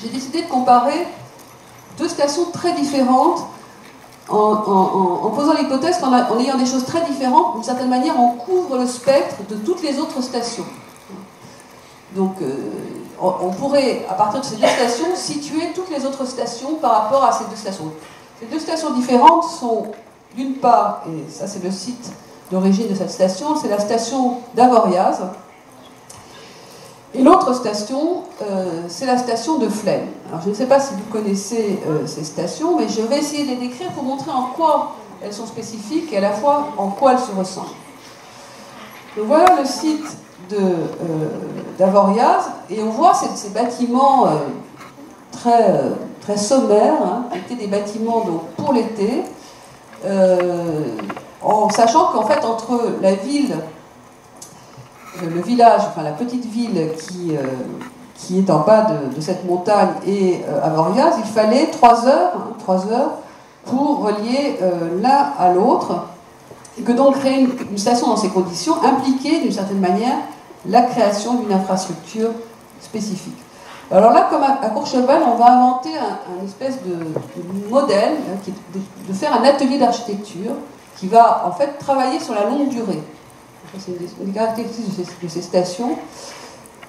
J'ai décidé de comparer deux stations très différentes en posant l'hypothèse qu'en ayant des choses très différentes, d'une certaine manière, on couvre le spectre de toutes les autres stations. Donc, on pourrait, à partir de ces deux stations, situer toutes les autres stations par rapport à ces deux stations. Ces deux stations différentes sont, d'une part, et ça c'est le site d'origine de cette station, c'est la station d'Avoriaz. Et l'autre station, c'est la station de Flaine. Alors je ne sais pas si vous connaissez ces stations, mais je vais essayer de les décrire pour montrer en quoi elles sont spécifiques et à la fois en quoi elles se ressemblent. Donc voilà le site d'Avoriaz, et on voit ces bâtiments très sommaires, qui étaient des bâtiments donc, pour l'été, en sachant qu'en fait entre la ville, le village, enfin la petite ville qui est en bas de cette montagne et Avoriaz, il fallait 3 heures pour relier l'un à l'autre, et que donc créer une station dans ces conditions impliquait d'une certaine manière la création d'une infrastructure spécifique. Alors là, comme à Courchevel, on va inventer un espèce de modèle, qui est de faire un atelier d'architecture qui va en fait travailler sur la longue durée. C'est une des caractéristiques de ces stations.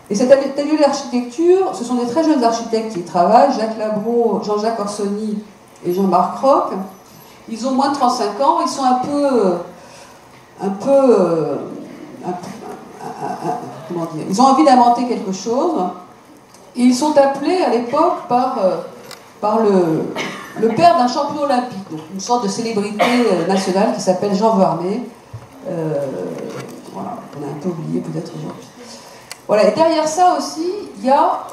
Et cet atelier d'architecture, ce sont des très jeunes architectes qui y travaillent, Jacques Labro, Jean-Jacques Orsoni et Jean-Marc Roch. Ils ont moins de 35 ans, ils sont un peu un peu, comment dire, ils ont envie d'inventer quelque chose. Et ils sont appelés à l'époque par le père d'un champion olympique, donc une sorte de célébrité nationale qui s'appelle Jean Voarnet. Voilà, on a un peu oublié peut-être aujourd'hui. Voilà, et derrière ça aussi, il y a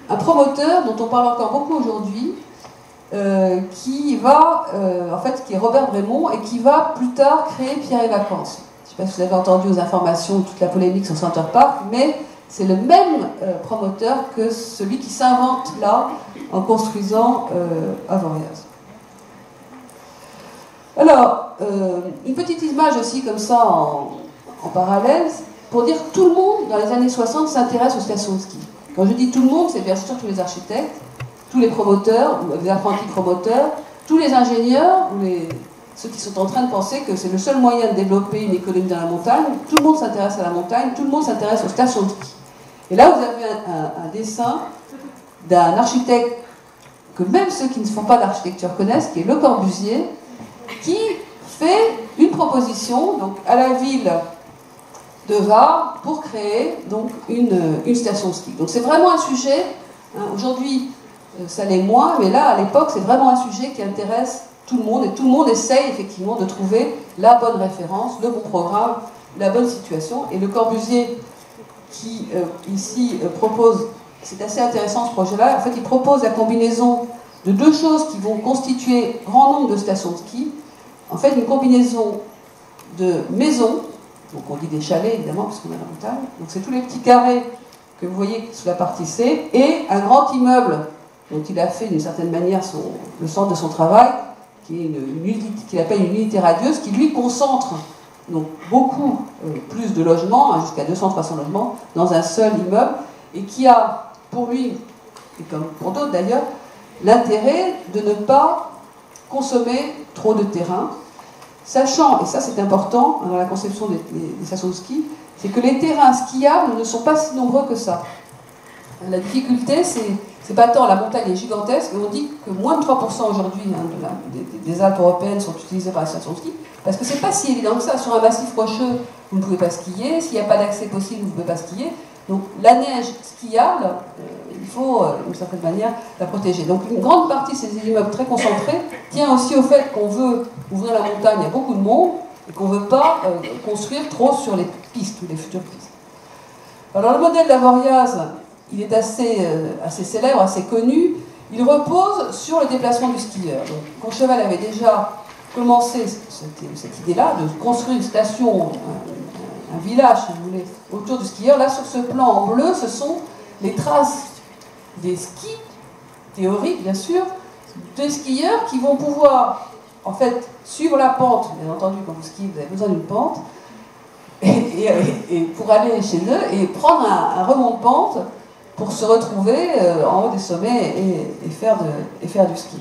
un promoteur dont on parle encore beaucoup aujourd'hui, qui est Robert Brémond, et qui va plus tard créer Pierre et Vacances. Je ne sais pas si vous avez entendu aux informations toute la polémique sur Center Park, mais c'est le même promoteur que celui qui s'invente là en construisant Avoriaz. Alors, une petite image aussi comme ça en parallèle, pour dire que tout le monde, dans les années 60, s'intéresse aux stations de ski. Quand je dis tout le monde, c'est bien sûr tous les architectes, tous les promoteurs, ou les apprentis promoteurs, tous les ingénieurs, ou ceux qui sont en train de penser que c'est le seul moyen de développer une économie dans la montagne. Tout le monde s'intéresse à la montagne, tout le monde s'intéresse aux stations de ski. Et là, vous avez un dessin d'un architecte que même ceux qui ne font pas d'architecture connaissent, qui est Le Corbusier, qui fait une proposition donc, à la ville de Var pour créer donc, une station de ski. Donc c'est vraiment un sujet, hein, aujourd'hui ça l'est moins, mais là à l'époque c'est vraiment un sujet qui intéresse tout le monde, et tout le monde essaye effectivement de trouver la bonne référence, le bon programme, la bonne situation. Et Le Corbusier qui ici propose, c'est assez intéressant ce projet-là, en fait il propose la combinaison de deux choses qui vont constituer grand nombre de stations de ski. En fait une combinaison de maisons, donc on dit des chalets évidemment parce qu'on est à la montagne, donc c'est tous les petits carrés que vous voyez sous la partie C, et un grand immeuble dont il a fait d'une certaine manière le centre de son travail, qui est qu'il appelle une unité radieuse, qui lui concentre donc beaucoup plus de logements, hein, jusqu'à 200-300 logements, dans un seul immeuble, et qui a pour lui, et comme pour d'autres d'ailleurs, l'intérêt de ne pas consommer trop de terrain, sachant, et ça c'est important dans la conception des stations de ski, c'est que les terrains skiables ne sont pas si nombreux que ça. La difficulté, c'est pas tant la montagne est gigantesque, et on dit que moins de 3% aujourd'hui hein, des Alpes européennes sont utilisées par la station de ski, parce que c'est pas si évident que ça. Sur un massif rocheux, vous ne pouvez pas skier, s'il n'y a pas d'accès possible, vous ne pouvez pas skier. Donc la neige skiable, il faut d'une certaine manière la protéger. Donc une grande partie de ces immeubles très concentrés tient aussi au fait qu'on veut ouvrir la montagne à beaucoup de monde et qu'on ne veut pas construire trop sur les pistes ou les futures pistes. Alors le modèle d'Avoriaz, il est assez célèbre, assez connu. Il repose sur le déplacement du skieur. Donc, Courchevel avait déjà commencé cette idée-là de construire une station, un village, si vous voulez, autour du skieur. Là, sur ce plan en bleu, ce sont les traces des skis, théoriques bien sûr, des skieurs qui vont pouvoir, en fait, suivre la pente. Bien entendu, quand vous skiez, vous avez besoin d'une pente, et pour aller chez eux, et prendre un remont de pente pour se retrouver en haut des sommets et faire du ski.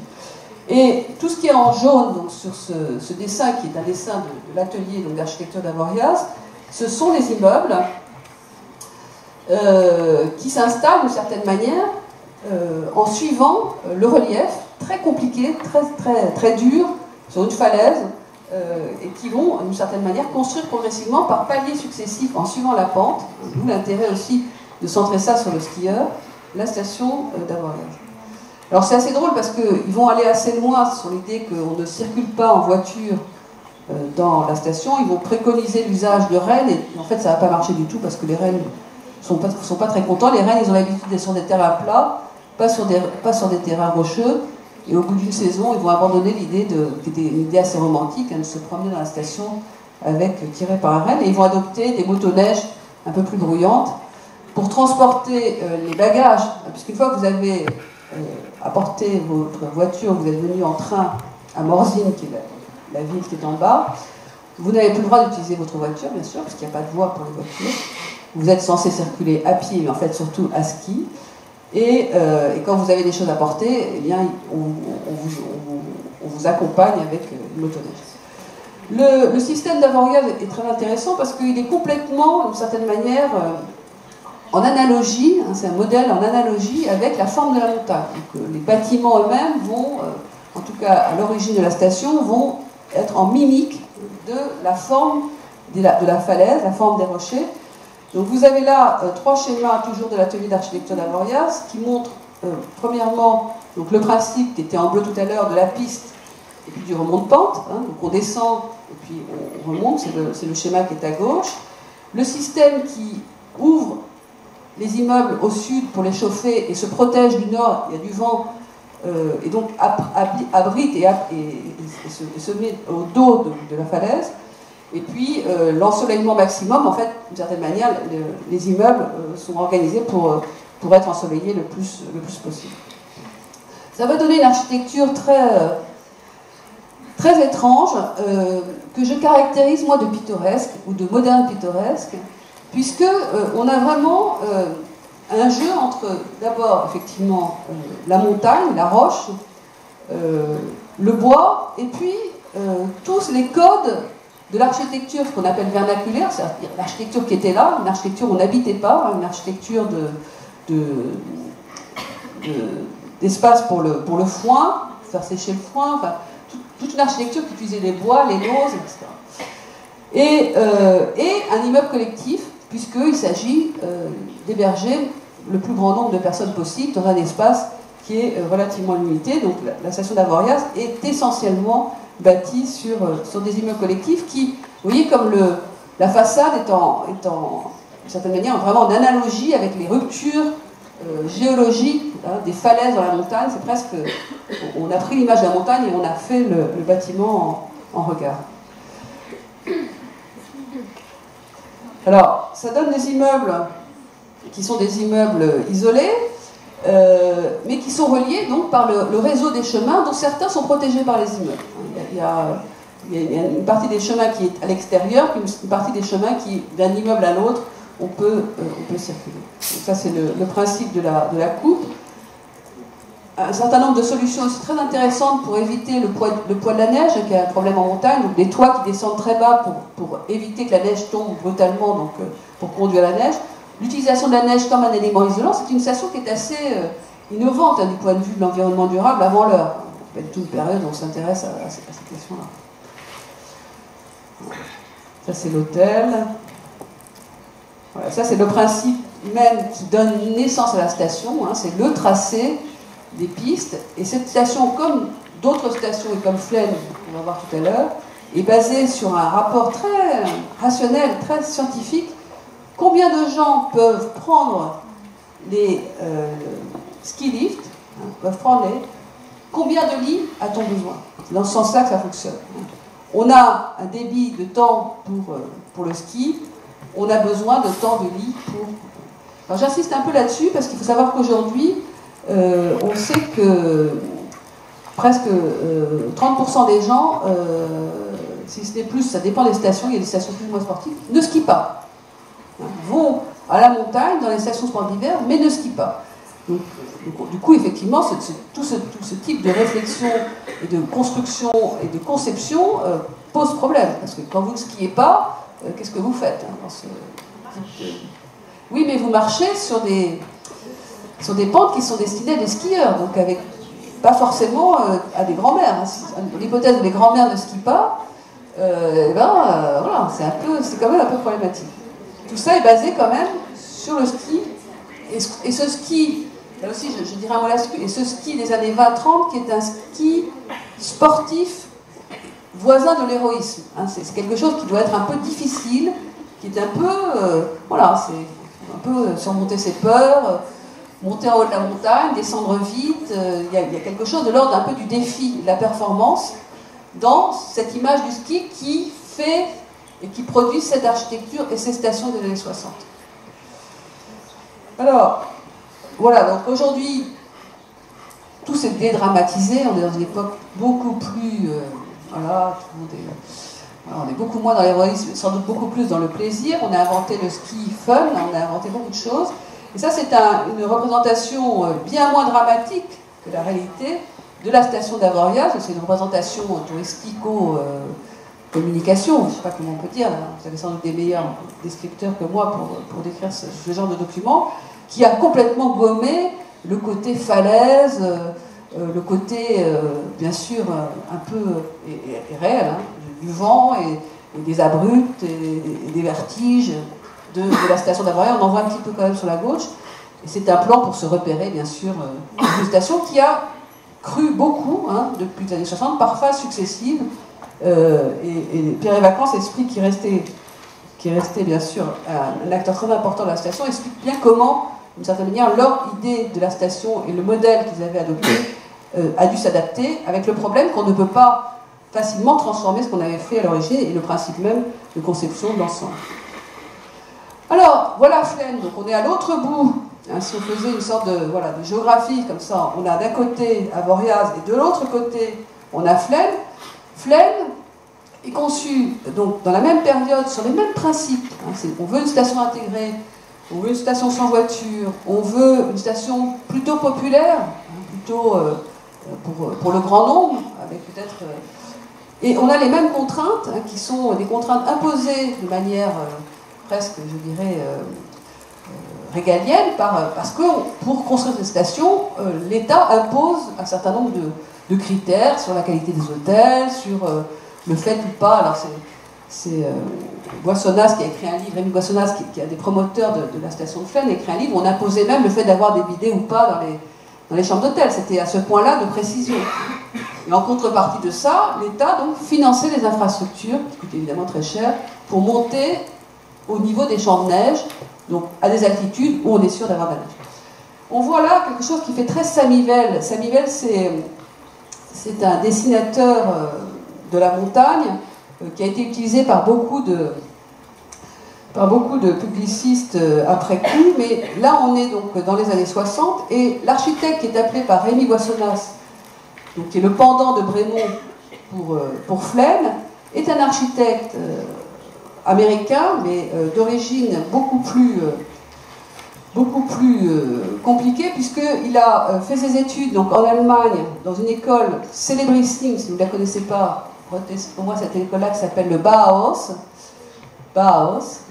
Et tout ce qui est en jaune donc, sur ce dessin, qui est un dessin de l'atelier d'architecture d'Avoriaz, ce sont les immeubles qui s'installent d'une certaine manière en suivant le relief très compliqué, très dur, sur une falaise, et qui vont d'une certaine manière construire progressivement par paliers successifs en suivant la pente, d'où l'intérêt aussi de centrer ça sur le skieur, la station d'Avoriaz. Alors c'est assez drôle parce qu'ils vont aller assez loin sur l'idée qu'on ne circule pas en voiture dans la station. Ils vont préconiser l'usage de rennes, et en fait ça ne va pas marcher du tout parce que les rennes ne sont pas très contents. Les rennes, ils ont l'habitude d'être sur des terrains plats, pas sur des terrains rocheux, et au bout d'une saison, ils vont abandonner l'idée, qui était une idée assez romantique, hein, de se promener dans la station tiré par un renne, et ils vont adopter des motoneiges un peu plus bruyantes pour transporter les bagages, puisqu'une fois que vous avez apporté votre voiture, vous êtes venu en train à Morzine, qui est la ville qui est en bas, vous n'avez plus le droit d'utiliser votre voiture, bien sûr, parce qu'il n'y a pas de voie pour les voitures. Vous êtes censé circuler à pied, mais en fait surtout à ski. Et quand vous avez des choses à porter, eh bien, on vous accompagne avec une motoneige. Le système d'Avoriaz est très intéressant parce qu'il est complètement, d'une certaine manière, en analogie, hein, c'est un modèle en analogie avec la forme de la montagne. Donc, les bâtiments eux-mêmes vont, en tout cas à l'origine de la station, vont être en mimique de la forme de la falaise, la forme des rochers. Donc vous avez là 3 schémas toujours de l'atelier d'architecture d'Avoriaz qui montrent premièrement donc, le principe qui était en bleu tout à l'heure de la piste et puis du remont de pente. Hein, donc on descend et puis on remonte, c'est le schéma qui est à gauche. Le système qui ouvre les immeubles au sud pour les chauffer et se protège du nord, il y a du vent, et donc abrite et se met au dos de la falaise. Et puis l'ensoleillement maximum, en fait, d'une certaine manière, les immeubles sont organisés pour être ensoleillés le plus possible. Ça va donner une architecture très étrange, que je caractérise moi de pittoresque, ou de moderne pittoresque, puisque on a vraiment un jeu entre, d'abord, effectivement, la montagne, la roche, le bois, et puis tous les codes de l'architecture, ce qu'on appelle vernaculaire, c'est-à-dire l'architecture qui était là, une architecture où on n'habitait pas, une architecture d'espace pour le foin, faire sécher le foin, enfin, toute une architecture qui utilisait les bois, les lauses, etc. Et un immeuble collectif, puisqu'il s'agit d'héberger le plus grand nombre de personnes possible dans un espace qui est relativement limité. Donc la station d'Avoriaz est essentiellement bâtie sur des immeubles collectifs qui, vous voyez, comme la façade est en d'une certaine manière vraiment en analogie avec les ruptures géologiques, hein, des falaises dans la montagne. C'est presque, on a pris l'image de la montagne et on a fait le bâtiment en regard. Alors, ça donne des immeubles qui sont des immeubles isolés, mais qui sont reliés donc par le réseau des chemins, dont certains sont protégés par les immeubles. Il y a une partie des chemins qui est à l'extérieur, puis une partie des chemins qui, d'un immeuble à l'autre, on peut circuler. Donc ça, c'est le principe de la coupe. Un certain nombre de solutions aussi très intéressantes pour éviter le poids de la neige, qui est un problème en montagne, donc des toits qui descendent très bas pour éviter que la neige tombe brutalement, donc pour conduire la neige. L'utilisation de la neige comme un élément isolant, c'est une station qui est assez innovante du point de vue de l'environnement durable avant l'heure. C'est pas du tout une période où on s'intéresse à ces questions-là. Ça, c'est l'hôtel. Voilà, ça, c'est le principe même qui donne naissance à la station. Hein, c'est le tracé des pistes. Et cette station, comme d'autres stations et comme Flaine, on va voir tout à l'heure, est basée sur un rapport très rationnel, très scientifique. Combien de gens peuvent prendre les ski lifts, hein, peuvent prendre combien de lits a-t-on besoin? C'est dans ce sens-là que ça fonctionne. On a un débit de temps pour le ski, on a besoin de temps de lits pour... Alors j'insiste un peu là-dessus parce qu'il faut savoir qu'aujourd'hui, on sait que presque 30% des gens, si ce n'est plus, ça dépend des stations, il y a des stations plus ou moins sportives, ne skient pas. Vont à la montagne, dans les stations sport d'hiver, mais ne skient pas. Donc, du coup, effectivement, tout ce type de réflexion et de construction et de conception pose problème. Parce que quand vous ne skiez pas, qu'est-ce que vous faites Oui, mais vous marchez sur des pentes qui sont destinées à des skieurs, donc avec pas forcément à des grands-mères. Hein. L'hypothèse où les grands-mères ne skient pas, voilà, c'est quand même un peu problématique. Tout ça est basé quand même sur le ski, et ce ski, là aussi je dirais un mot là-dessus, et ce ski des années 20-30 qui est un ski sportif voisin de l'héroïsme. Hein, c'est quelque chose qui doit être un peu difficile, qui est un peu, voilà, c'est un peu surmonter ses peurs, monter en haut de la montagne, descendre vite, il y a quelque chose de l'ordre un peu du défi, de la performance, dans cette image du ski qui fait et qui produit cette architecture et ces stations des années 60. Alors, voilà, donc aujourd'hui, tout s'est dédramatisé, on est dans une époque beaucoup plus... voilà, tout le monde est... Alors, on est beaucoup moins dans l'héroïsme, sans doute beaucoup plus dans le plaisir. On a inventé le ski fun, on a inventé beaucoup de choses. Et ça, c'est une représentation bien moins dramatique que la réalité de la station d'Avoriaz. C'est une représentation touristico-communication, je ne sais pas comment on peut dire, là. Vous avez sans doute des meilleurs descripteurs que moi pour décrire ce genre de document, qui a complètement gommé le côté falaise, le côté, bien sûr, un peu réel, hein, du vent et des abrupts et des vertiges de la station d'Avoria. On en voit un petit peu quand même sur la gauche. Et c'est un plan pour se repérer, bien sûr, une station qui a cru beaucoup depuis les années 60 par phases successives. Et Pierre et Vacances, esprit qui restait bien sûr un acteur très important de la station, explique bien comment, d'une certaine manière, leur idée de la station et le modèle qu'ils avaient adopté a dû s'adapter, avec le problème qu'on ne peut pas facilement transformer ce qu'on avait fait à l'origine et le principe même de conception de l'ensemble. Alors, voilà Flaine, donc on est à l'autre bout. Si on faisait une sorte de géographie comme ça, on a d'un côté Avoriaz et de l'autre côté on a Flaine. Flaine est conçu donc dans la même période sur les mêmes principes. On veut une station intégrée, on veut une station sans voiture, on veut une station plutôt populaire, plutôt pour le grand nombre, avec peut-être. Et on a les mêmes contraintes qui sont des contraintes imposées de manière presque, je dirais, régalienne, parce que pour construire cette station, l'État impose un certain nombre de critères sur la qualité des hôtels, sur le fait ou pas. Alors c'est Boissonnas qui a écrit un livre, Rémi Boissonnas, qui est un des promoteurs de la station de Flaine, a écrit un livre où on imposait même le fait d'avoir des bidets ou pas dans les chambres d'hôtel. C'était à ce point-là de précision. Et en contrepartie de ça, l'État donc finançait les infrastructures, qui coûtaient évidemment très cher, pour monter au niveau des champs de neige, donc à des altitudes où on est sûr d'avoir de la neige. On voit là quelque chose qui fait très Samivelle. Samivelle, c'est un dessinateur de la montagne qui a été utilisé par beaucoup de publicistes après coup, mais là on est donc dans les années 60, et l'architecte qui est appelé par Rémi Boissonnas, donc qui est le pendant de Brémond pour Flaine, est un architecte américain, mais d'origine beaucoup plus compliquée, puisqu'il a fait ses études donc, en Allemagne, dans une école célébrissime, si vous ne la connaissez pas, pour moi cette école-là qui s'appelle le Bauhaus,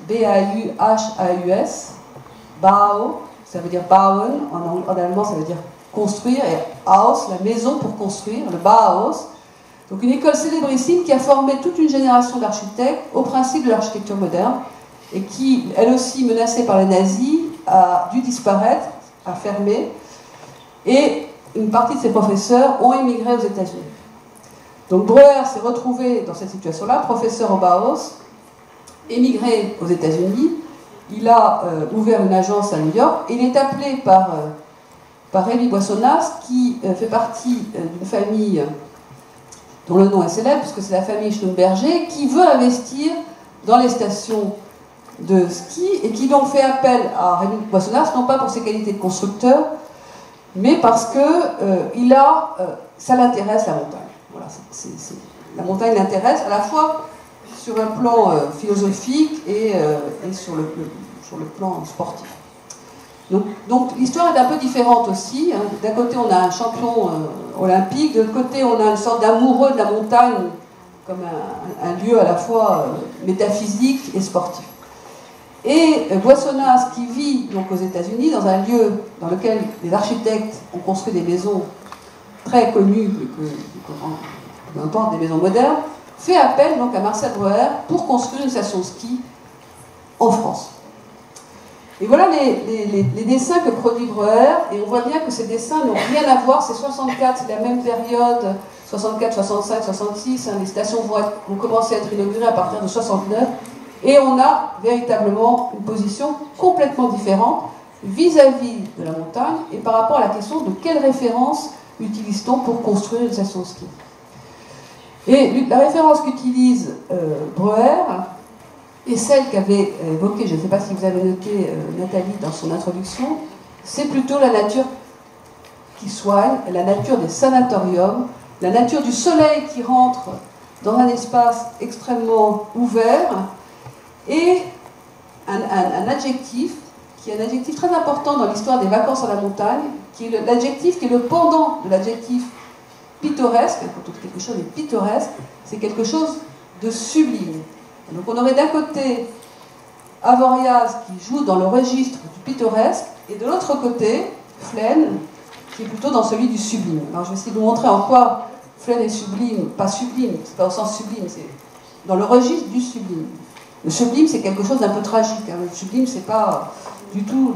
B-A-U-H-A-U-S, Bau, ça veut dire bauen, en allemand ça veut dire construire, et Haus, la maison pour construire, le Bauhaus. Donc une école célébrissime qui a formé toute une génération d'architectes au principe de l'architecture moderne, et qui, elle aussi menacée par les nazis, a dû disparaître, a fermé, et une partie de ses professeurs ont émigré aux États-Unis. Donc Breuer s'est retrouvé dans cette situation-là, professeur au Bauhaus, émigré aux États-Unis. Il a ouvert une agence à New York, et il est appelé par Rémi Boissonnas, qui fait partie d'une famille dont le nom est célèbre, puisque c'est la famille Schlumberger, qui veut investir dans les stations de ski, et qui donc fait appel à Rémi Boissonnas, non pas pour ses qualités de constructeur, mais parce que ça l'intéresse, la montagne. Voilà, la montagne l'intéresse à la fois sur un plan philosophique et sur le plan sportif. Donc l'histoire est un peu différente aussi. D'un côté, on a un champion olympique, de l'autre côté, on a une sorte d'amoureux de la montagne, comme un lieu à la fois métaphysique et sportif. Et Boissonnas, qui vit donc aux États-Unis, dans un lieu dans lequel les architectes ont construit des maisons très connues, peu importe, des maisons modernes, fait appel donc à Marcel Breuer pour construire une station de ski en France. Et voilà les dessins que produit Breuer, et on voit bien que ces dessins n'ont rien à voir, c'est 64, c'est la même période, 64, 65, 66, les stations vont commencer à être inaugurées à partir de 69, et on a véritablement une position complètement différente vis-à-vis de la montagne, et par rapport à la question de quelle référence utilise-t-on pour construire une station de ski. Et la référence qu'utilise Breuer, et celle qu'avait évoquée, je ne sais pas si vous avez noté Nathalie dans son introduction, c'est plutôt la nature qui soigne, la nature des sanatoriums, la nature du soleil qui rentre dans un espace extrêmement ouvert, et un adjectif qui est un adjectif très important dans l'histoire des vacances à la montagne, qui est l'adjectif qui est le pendant de l'adjectif pittoresque. Quand quelque chose est pittoresque, c'est quelque chose de sublime. Donc on aurait d'un côté Avoriaz qui joue dans le registre du pittoresque, et de l'autre côté Flaine qui est plutôt dans celui du sublime. Alors je vais essayer de vous montrer en quoi Flaine est sublime, pas sublime, c'est pas au sens sublime, c'est dans le registre du sublime. Le sublime, c'est quelque chose d'un peu tragique. Hein. Le sublime, c'est pas du tout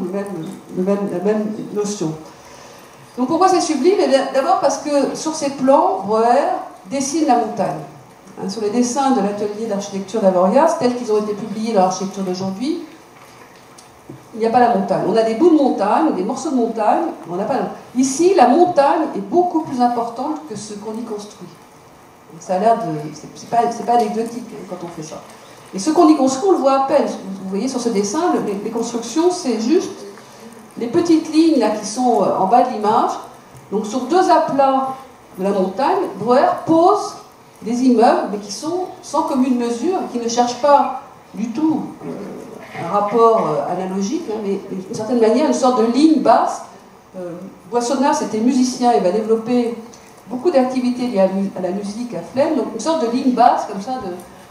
la même notion. Donc pourquoi c'est sublime? Eh bien, d'abord parce que sur ces plans, Breuer dessine la montagne. Hein, sur les dessins de l'atelier d'architecture d'Avoriaz, tels qu'ils ont été publiés dans l'architecture d'aujourd'hui, il n'y a pas la montagne. On a des bouts de montagne, des morceaux de montagne, on n'a pas la... Ici, la montagne est beaucoup plus importante que ce qu'on y construit. Donc, ça a l'air de... C'est pas anecdotique quand on fait ça. Et ce qu'on y construit, on le voit à peine. Vous voyez sur ce dessin, les constructions, c'est juste les petites lignes là, qui sont en bas de l'image. Donc sur deux aplats de la montagne, Breuer pose des immeubles, mais qui sont sans commune mesure, qui ne cherchent pas du tout un rapport analogique, hein, mais d'une certaine manière, une sorte de ligne basse. Boissonnat, c'était musicien, il va développer beaucoup d'activités liées à la musique à Flemme, donc une sorte de ligne basse, comme ça,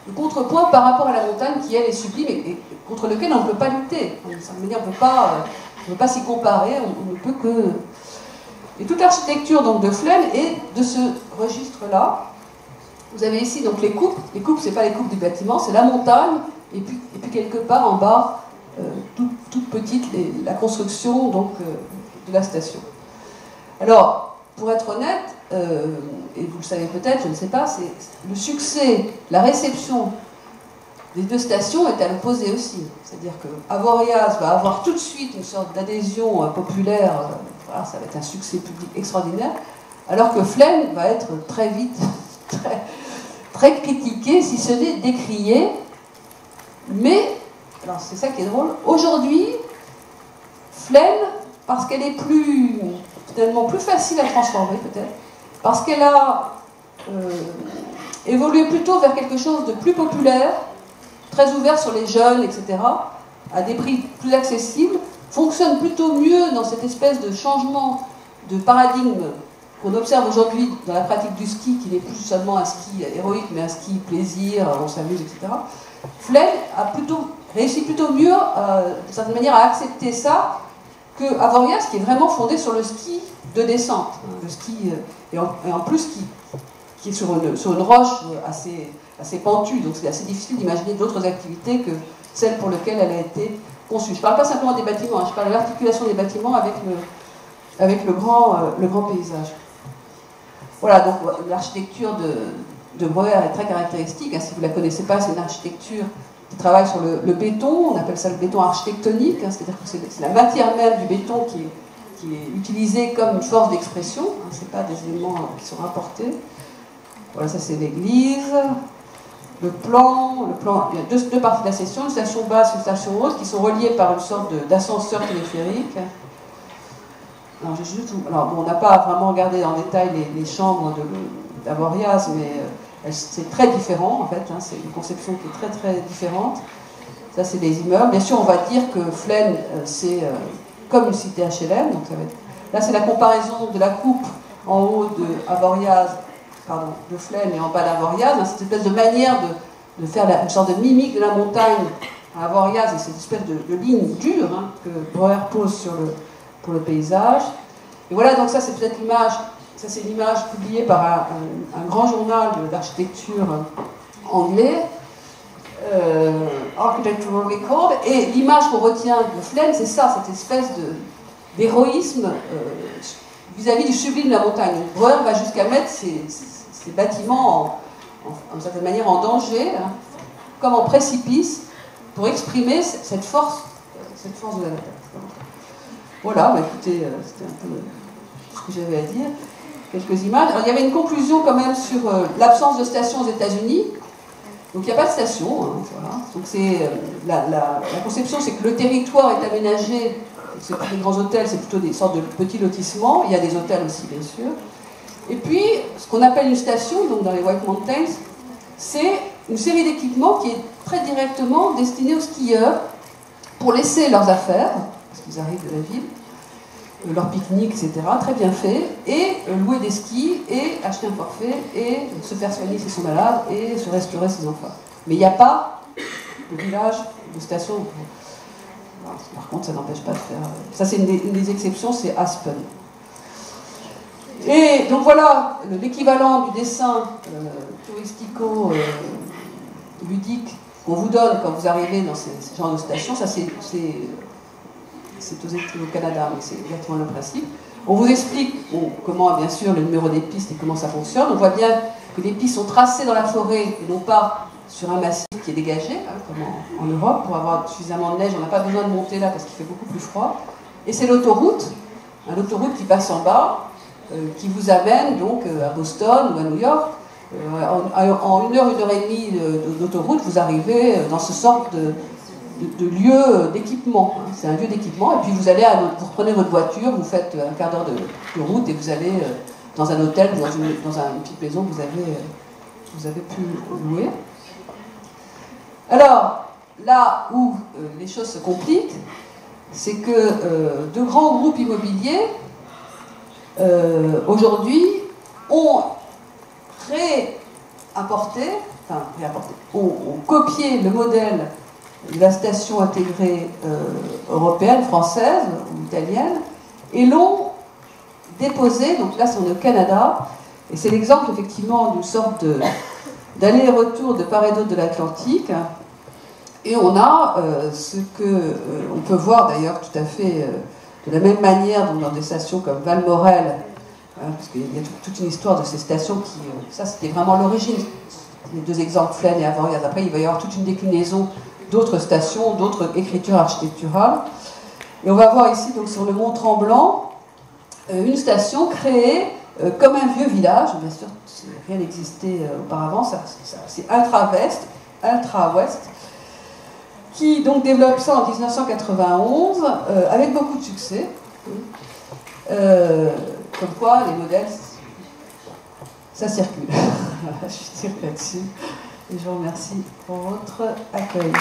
de contrepoint par rapport à la montagne qui, elle, est sublime et contre lequel on ne peut pas lutter. D'une certaine manière, on ne peut pas s'y comparer, on ne peut que... Et toute l'architecture donc, de Flemme est de ce registre-là. Vous avez ici donc les coupes. Les coupes, ce n'est pas les coupes du bâtiment, c'est la montagne, et puis quelque part en bas, toute petite, la construction donc, de la station. Alors, pour être honnête, et vous le savez peut-être, je ne sais pas, c'est le succès, la réception des deux stations est à l'opposé aussi. C'est-à-dire que Avoriaz va avoir tout de suite une sorte d'adhésion populaire, voilà, ça va être un succès public extraordinaire, alors que Flemme va être très vite, très critiqué, si ce n'est décrié. Mais, alors c'est ça qui est drôle, aujourd'hui, Flemme, parce qu'elle est finalement plus facile à transformer peut-être, parce qu'elle a évolué plutôt vers quelque chose de plus populaire, très ouvert sur les jeunes, etc., à des prix plus accessibles, fonctionne plutôt mieux dans cette espèce de changement de paradigme qu'on observe aujourd'hui dans la pratique du ski, qui n'est plus seulement un ski héroïque, mais un ski plaisir, on s'amuse, etc. Flemme a réussi plutôt mieux, d'une certaine manière, à accepter ça que Avoriaz, qui est vraiment fondé sur le ski de descente. Le ski, et en plus, qui est sur une roche assez pentue, donc c'est assez difficile d'imaginer d'autres activités que celles pour lesquelles elle a été conçue. Je ne parle pas simplement des bâtiments, je parle de l'articulation des bâtiments avec le grand paysage. Voilà, donc l'architecture de Breuer est très caractéristique. Hein, si vous ne la connaissez pas, c'est une architecture qui travaille sur le béton, on appelle ça le béton architectonique, hein, c'est-à-dire que c'est la matière même du béton qui est utilisée comme une force d'expression, hein, ce n'est pas des éléments qui sont rapportés. Voilà, ça c'est l'église, le plan, il y a deux parties de la station, une station basse et une station haute, qui sont reliées par une sorte d'ascenseur téléphérique. Alors bon, on n'a pas vraiment regardé en détail les chambres d'Avoriaz, mais c'est très différent en fait, hein, c'est une conception qui est très très différente. Ça c'est des immeubles. Bien sûr on va dire que Flenne c'est comme une cité HLM, donc ça va être... Là c'est la comparaison de la coupe en haut de Flenne et en bas d'Avoriaz, hein, cette espèce de manière de faire une sorte de mimique de la montagne à Avoriaz, et cette espèce de ligne dure hein, que Breuer pose pour le paysage. Et voilà, donc ça c'est peut-être l'image. Ça, c'est une image publiée par un grand journal d'architecture anglais, Architectural Record, et l'image qu'on retient de Flemme, c'est ça, cette espèce d'héroïsme vis-à-vis du sublime de la montagne. Breuer va jusqu'à mettre ces bâtiments, en certaine manière, en danger, hein, comme en précipice, pour exprimer cette force de la montagne. Voilà, bah, écoutez, c'était un peu ce que j'avais à dire. Quelques images. Alors, il y avait une conclusion quand même sur l'absence de station aux États-Unis. Donc il n'y a pas de station. Hein, voilà. Donc c'est la conception, c'est que le territoire est aménagé. C'est pas des grands hôtels, c'est plutôt des sortes de petits lotissements. Il y a des hôtels aussi, bien sûr. Et puis, ce qu'on appelle une station, donc dans les White Mountains, c'est une série d'équipements qui est très directement destinée aux skieurs pour laisser leurs affaires, parce qu'ils arrivent de la ville, leur pique-nique, etc., très bien fait, et louer des skis, et acheter un forfait, et se faire soigner si ils sont malades, et se restaurer ses enfants. Mais il n'y a pas de village, de station. Par contre, ça n'empêche pas de faire... Ça, c'est une des exceptions, c'est Aspen. Et donc voilà l'équivalent du dessin ludique qu'on vous donne quand vous arrivez dans ce genre de station, ça c'est au Canada, mais c'est exactement le principe. On vous explique comment, bien sûr, le numéro des pistes et comment ça fonctionne. On voit bien que les pistes sont tracées dans la forêt et non pas sur un massif qui est dégagé, hein, comme en Europe. Pour avoir suffisamment de neige, on n'a pas besoin de monter là parce qu'il fait beaucoup plus froid. Et c'est l'autoroute, l'autoroute qui passe en bas, qui vous amène donc à Boston ou à New York. En 1 heure et demie d'autoroute, vous arrivez dans ce sorte de lieu d'équipement. Hein. C'est un lieu d'équipement, et puis vous allez vous reprenez votre voiture, vous faites un quart d'heure de route et vous allez dans un hôtel, dans une petite maison que vous avez pu louer. Alors, là où les choses se compliquent, c'est que de grands groupes immobiliers, aujourd'hui, ont ont copié le modèle de la station intégrée européenne, française ou italienne, et l'ont déposé, donc là on est au Canada, et c'est l'exemple effectivement d'une sorte d'aller-retour de part et d'autre de l'Atlantique, et on a ce que on peut voir d'ailleurs tout à fait de la même manière dans des stations comme Valmorel, parce qu'il y a toute une histoire de ces stations qui, ça c'était vraiment l'origine, les 2 exemples Flaine et Avoriaz. Après il va y avoir toute une déclinaison d'autres stations, d'autres écritures architecturales. Et on va voir ici, donc, sur le Mont Tremblant, une station créée comme un vieux village. Bien sûr, rien n'existait auparavant, c'est Ultra-West, qui donc développe ça en 1991 avec beaucoup de succès. Comme quoi, les modèles, ça circule. Voilà, je tire là-dessus. Et je vous remercie pour votre accueil.